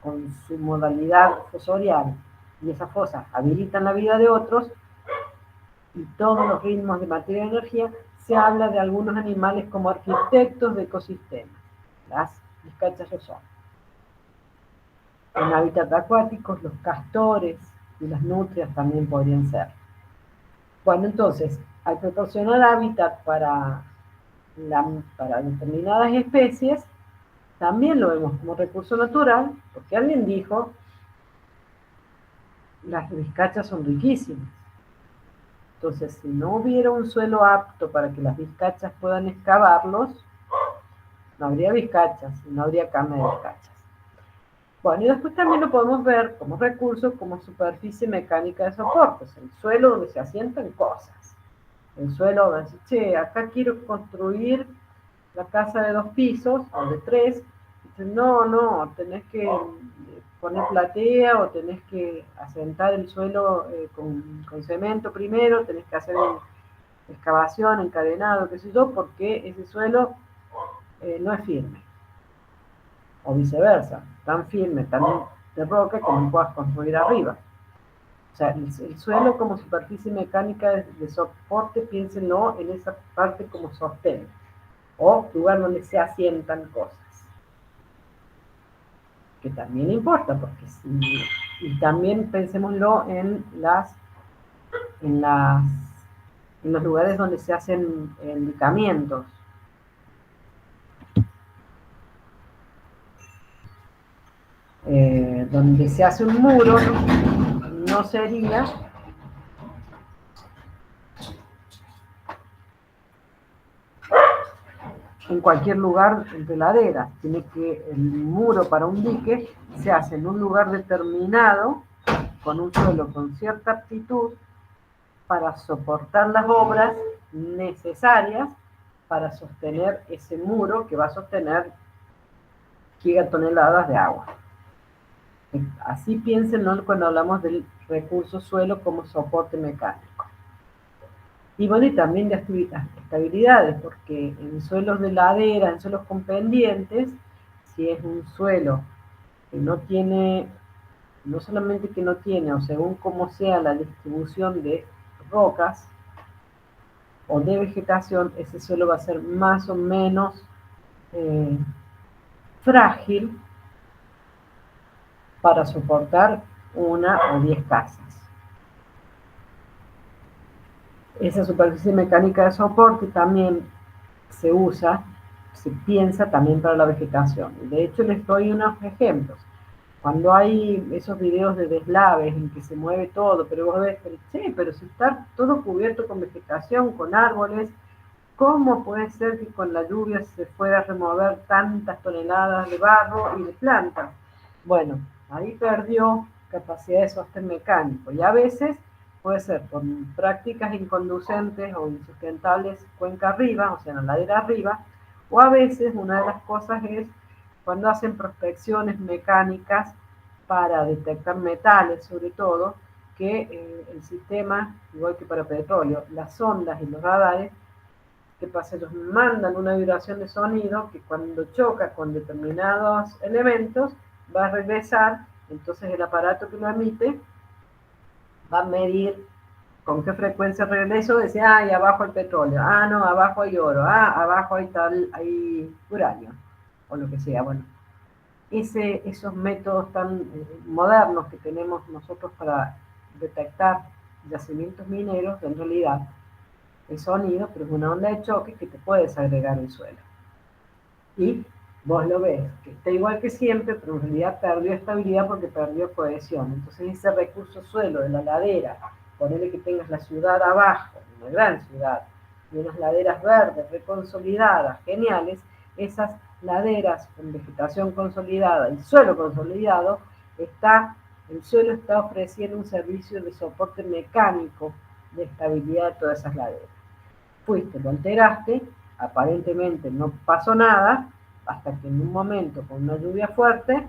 con su modalidad fosorial y esas fosas habilitan la vida de otros y todos los ritmos de materia y energía, se habla de algunos animales como arquitectos de ecosistemas. Las vizcachas lo son. En hábitats acuáticos, los castores y las nutrias también podrían ser. Bueno, entonces, al proporcionar hábitat para determinadas especies, también lo vemos como recurso natural, porque alguien dijo, las vizcachas son riquísimas. Entonces, si no hubiera un suelo apto para que las vizcachas puedan excavarlos, no habría vizcachas, no habría carne de vizcachas. Bueno, y después también lo podemos ver como recurso, como superficie mecánica de soportes, el suelo donde se asientan cosas. El suelo donde dice, che, acá quiero construir la casa de 2 pisos o de 3. Dice, no, tenés que poner platea o tenés que asentar el suelo con cemento primero, tenés que hacer excavación, encadenado, qué sé yo, porque ese suelo no es firme. O viceversa, tan firme, tan de roca como puedas construir arriba. O sea, el suelo como superficie mecánica de soporte, piénsenlo en esa parte como sostén, o lugar donde se asientan cosas. Que también importa, porque y también pensémoslo en en los lugares donde se hacen enlicamientos. Donde se hace un muro, no sería en cualquier lugar de ladera. Tiene que el muro para un dique se hace en un lugar determinado, con un suelo con cierta aptitud, para soportar las obras necesarias para sostener ese muro que va a sostener gigatoneladas de agua. Así piensen, ¿no?, cuando hablamos del recurso suelo como soporte mecánico. Y bueno, y también de estabilidades, porque en suelos de ladera, en suelos con pendientes, si es un suelo que no tiene, no solamente que no tiene, o según como sea la distribución de rocas o de vegetación, ese suelo va a ser más o menos frágil para soportar 1 o 10 casas. Esa superficie mecánica de soporte también se usa, se piensa también para la vegetación. De hecho, les doy unos ejemplos. Cuando hay esos videos de deslaves en que se mueve todo, pero vos ves, pero si está todo cubierto con vegetación, con árboles, ¿cómo puede ser que con la lluvia se pueda remover tantas toneladas de barro y de plantas? Bueno, ahí perdió capacidad de sostén mecánico, y a veces puede ser por prácticas inconducentes o insustentables cuenca arriba, o sea, en la ladera arriba, o a veces una de las cosas es cuando hacen prospecciones mecánicas para detectar metales, sobre todo, que el sistema, igual que para petróleo, las sondas y los radares, ¿qué pasa? Ellos mandan una vibración de sonido que cuando choca con determinados elementos va a regresar, entonces el aparato que lo emite va a medir con qué frecuencia regreso, decía, ah, y abajo el petróleo, ah, no, abajo hay oro, ah, abajo hay uranio, o lo que sea. Bueno, esos métodos tan modernos que tenemos nosotros para detectar yacimientos mineros, en realidad el sonido, pero es una onda de choque que te puedes agregar el suelo. Y vos lo ves, que está igual que siempre, pero en realidad perdió estabilidad porque perdió cohesión. Entonces ese recurso suelo de la ladera, ponerle que tengas la ciudad abajo, una gran ciudad, y unas laderas verdes, reconsolidadas, geniales, esas laderas con vegetación consolidada y suelo consolidado, el suelo está ofreciendo un servicio de soporte mecánico de estabilidad de todas esas laderas. Fuiste, lo alteraste, aparentemente no pasó nada, hasta que en un momento con una lluvia fuerte,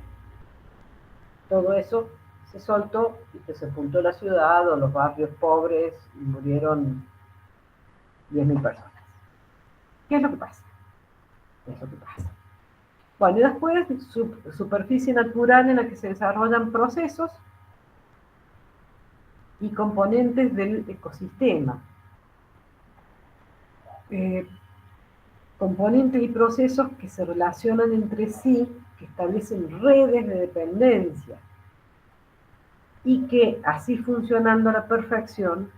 todo eso se soltó y se sepultó la ciudad o los barrios pobres y murieron 10.000 personas. ¿Qué es lo que pasa? ¿Qué es lo que pasa? Bueno, y después superficie natural en la que se desarrollan procesos y componentes del ecosistema. Componentes y procesos que se relacionan entre sí, que establecen redes de dependencia y que, así funcionando a la perfección,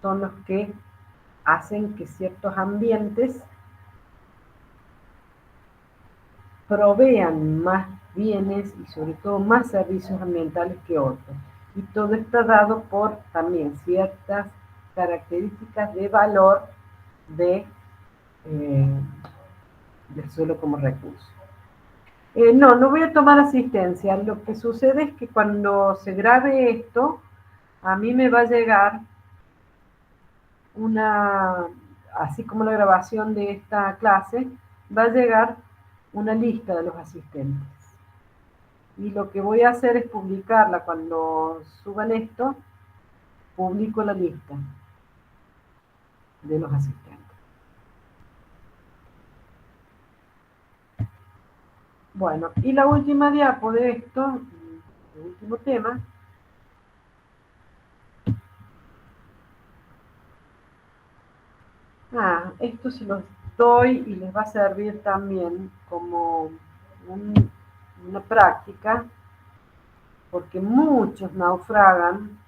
son los que hacen que ciertos ambientes provean más bienes y sobre todo más servicios ambientales que otros. Y todo está dado por también ciertas características de valor del suelo como recurso. No voy a tomar asistencia. Lo que sucede es que cuando se grabe esto, a mí me va a llegar así como la grabación de esta clase, va a llegar una lista de los asistentes. Y lo que voy a hacer es publicarla. Cuando suban esto, publico la lista de los asistentes. Bueno, y la última diapo de esto, el último tema, esto se los doy y les va a servir también como una práctica, porque muchos naufragan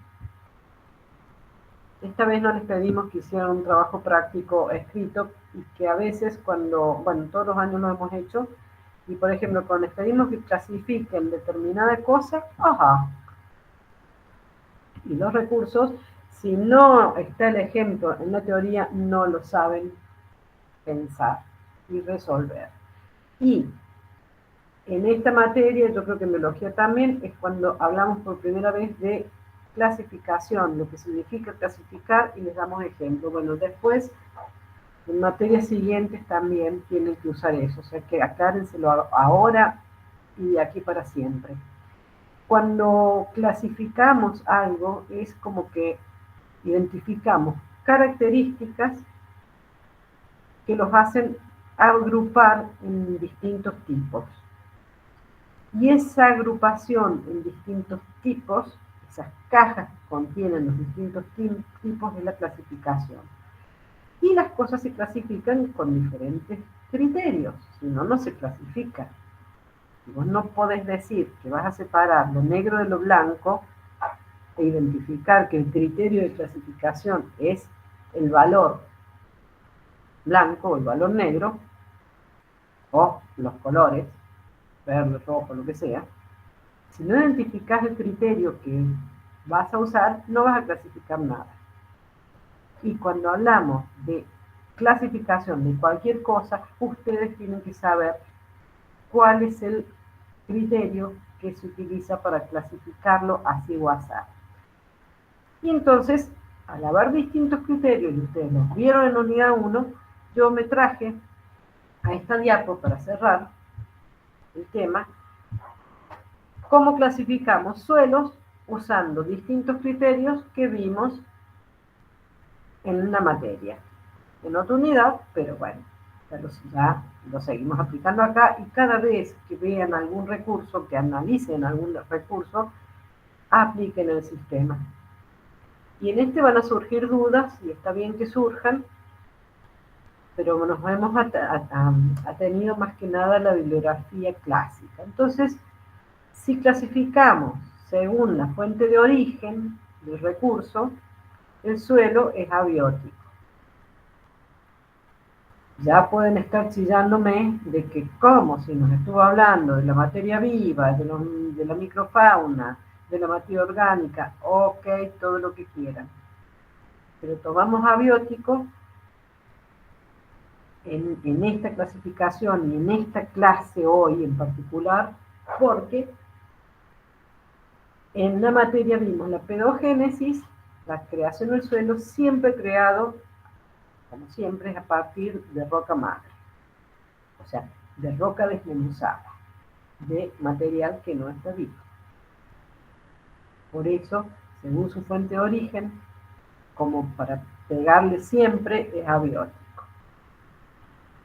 Esta vez no les pedimos que hicieran un trabajo práctico escrito y que a veces cuando, bueno, todos los años lo hemos hecho, y por ejemplo, cuando les pedimos que clasifiquen determinada cosa, ajá, y los recursos, si no está el ejemplo en la teoría, no lo saben pensar y resolver. Y en esta materia, yo creo que en biología también, es cuando hablamos por primera vez de clasificación, lo que significa clasificar, y les damos ejemplo. Bueno, después, en materias siguientes también tienen que usar eso, o sea que aclárenselo ahora y de aquí para siempre. Cuando clasificamos algo, es como que identificamos características que los hacen agrupar en distintos tipos. Y esa agrupación en distintos tipos, esas cajas que contienen los distintos tipos, es la clasificación. Y las cosas se clasifican con diferentes criterios, si no, no se clasifica. Y vos no podés decir que vas a separar lo negro de lo blanco e identificar que el criterio de clasificación es el valor blanco o el valor negro, o los colores, verde, rojo, lo que sea. Si no identificas el criterio que vas a usar, no vas a clasificar nada. Y cuando hablamos de clasificación de cualquier cosa, ustedes tienen que saber cuál es el criterio que se utiliza para clasificarlo así o así. Y entonces, al haber distintos criterios, y ustedes los vieron en la unidad 1, yo me traje a esta diapo para cerrar el tema, cómo clasificamos suelos usando distintos criterios que vimos en una materia, en otra unidad, pero bueno, ya lo seguimos aplicando acá, y cada vez que vean algún recurso, que analicen algún recurso, apliquen el sistema. Y en este van a surgir dudas, y está bien que surjan, pero nos hemos atenido más que nada a la bibliografía clásica. Entonces, si clasificamos según la fuente de origen del recurso, el suelo es abiótico. Ya pueden estar chillándome de que como si nos estuvo hablando de la materia viva, de la microfauna, de la materia orgánica, ok, todo lo que quieran. Pero tomamos abiótico en esta clasificación y en esta clase hoy en particular, porque en la materia vimos la pedogénesis, la creación del suelo, siempre creado, como siempre, es a partir de roca madre, o sea, de roca desmenuzada, de material que no está vivo. Por eso, según su fuente de origen, como para pegarle siempre, es abiótico.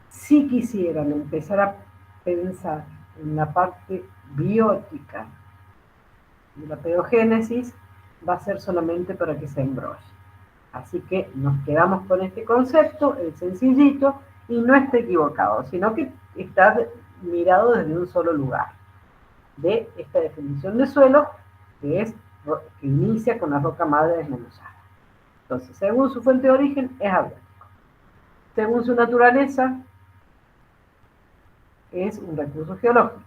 Si quisieran empezar a pensar en la parte biótica de la pedogénesis, va a ser solamente para que se embrolle. Así que nos quedamos con este concepto, el sencillito, y no está equivocado, sino que está mirado desde un solo lugar, de esta definición de suelo, que inicia con la roca madre desmenuzada. Entonces, según su fuente de origen, es abiótico. Según su naturaleza, es un recurso geológico.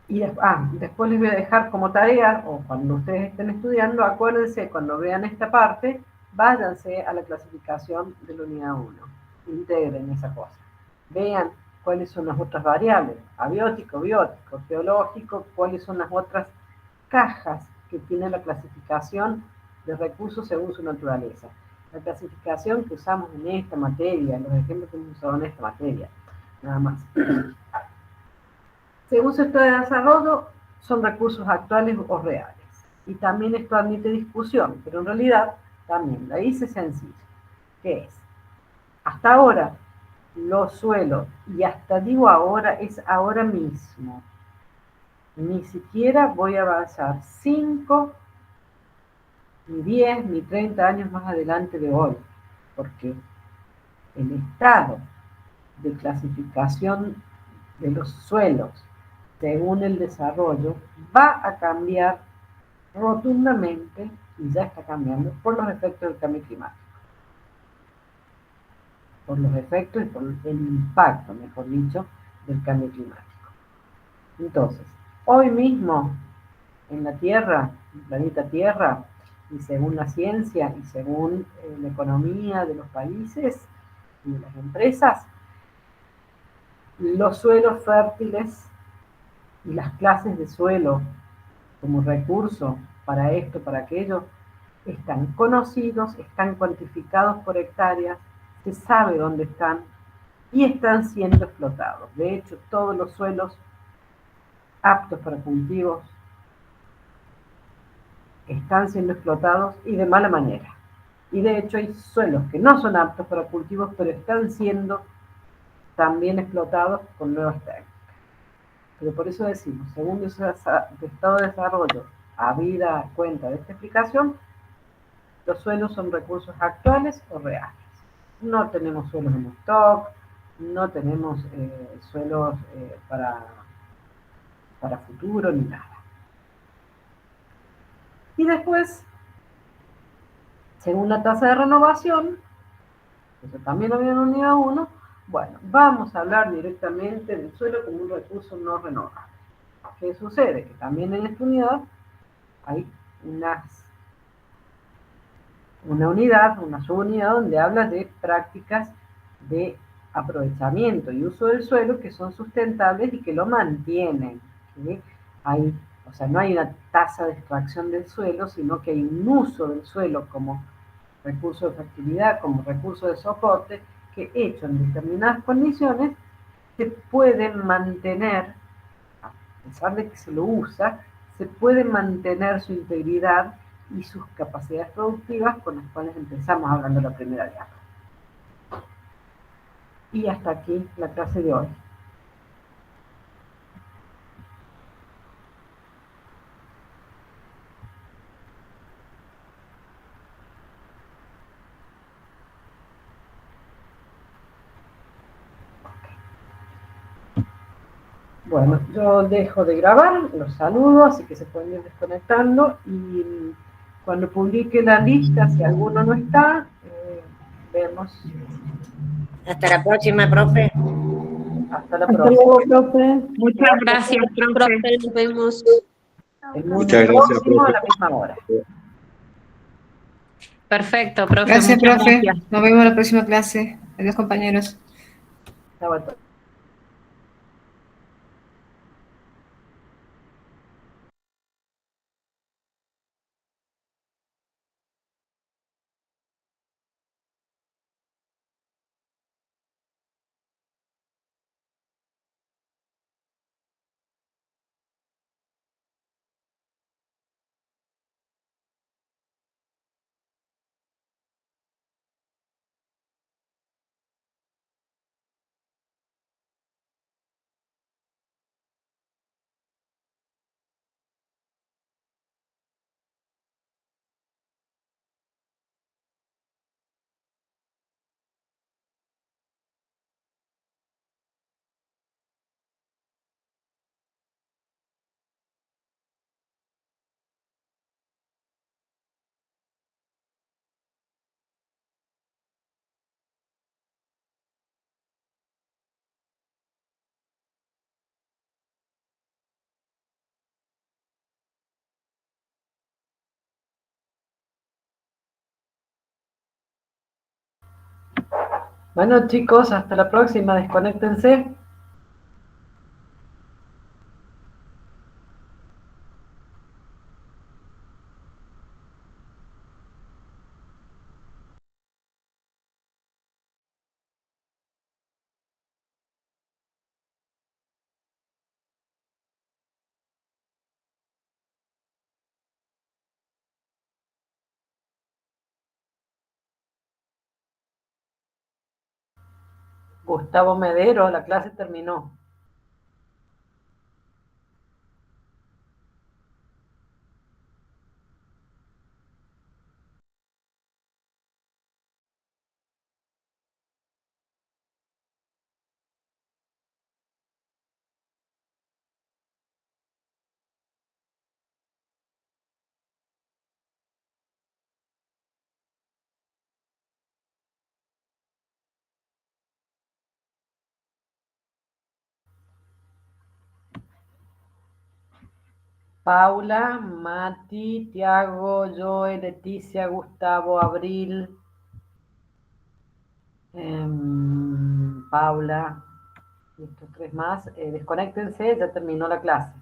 Y después les voy a dejar como tarea, o cuando ustedes estén estudiando, acuérdense, cuando vean esta parte, váyanse a la clasificación de la unidad 1. Integren esa cosa. Vean cuáles son las otras variables, abiótico, biótico, geológico, cuáles son las otras cajas que tiene la clasificación de recursos según su naturaleza. La clasificación que usamos en esta materia, los ejemplos que hemos usado en esta materia, nada más. Según su estado de desarrollo, son recursos actuales o reales. Y también esto admite discusión, pero en realidad también la hice sencilla, que es, hasta ahora, los suelos, y hasta digo ahora, es ahora mismo. Ni siquiera voy a avanzar 5, ni 10, ni 30 años más adelante de hoy, porque el estado de clasificación de los suelos según el desarrollo va a cambiar rotundamente y ya está cambiando por los efectos del cambio climático, por los efectos y por el impacto, mejor dicho, del cambio climático. Entonces, hoy mismo en la Tierra, el planeta Tierra, y según la ciencia y según la economía de los países y de las empresas, los suelos fértiles y las clases de suelo como recurso para esto, para aquello, están conocidos, están cuantificados por hectáreas, se sabe dónde están y están siendo explotados. De hecho, todos los suelos aptos para cultivos están siendo explotados y de mala manera. Y de hecho hay suelos que no son aptos para cultivos, pero están siendo también explotados con nuevas técnicas. Pero por eso decimos, según el estado de desarrollo, habida cuenta de esta explicación, los suelos son recursos actuales o reales. No tenemos suelos en stock, no tenemos suelos para futuro ni nada. Y después, según la tasa de renovación, eso también lo habían unido a uno, bueno, vamos a hablar directamente del suelo como un recurso no renovable. ¿Qué sucede? Que también en esta unidad hay una subunidad donde habla de prácticas de aprovechamiento y uso del suelo que son sustentables y que lo mantienen. ¿Sí? O sea, no hay una tasa de extracción del suelo, sino que hay un uso del suelo como recurso de fertilidad, como recurso de soporte, que hecho en determinadas condiciones se pueden mantener, a pesar de que se lo usa, se puede mantener su integridad y sus capacidades productivas con las cuales empezamos hablando la primera diapositiva. Y hasta aquí la clase de hoy. Bueno, yo dejo de grabar, los saludo, así que se pueden ir desconectando y cuando publique la lista, si alguno no está, vemos. Hasta la próxima, profe. Hasta la Hasta próxima. luego, profe. Muchas gracias, profe. Nos vemos. El lunes Muchas gracias, próximo a profe. la misma hora. Perfecto, profe. Gracias, Muchas profe. gracias. Nos vemos en la próxima clase. Adiós, compañeros. Chao a todos. Bueno, chicos, hasta la próxima. Desconéctense. Gustavo Medero, la clase terminó. Paula, Mati, Tiago, Joe, Leticia, Gustavo, Abril, Paula, y estos tres más. Desconéctense, ya terminó la clase.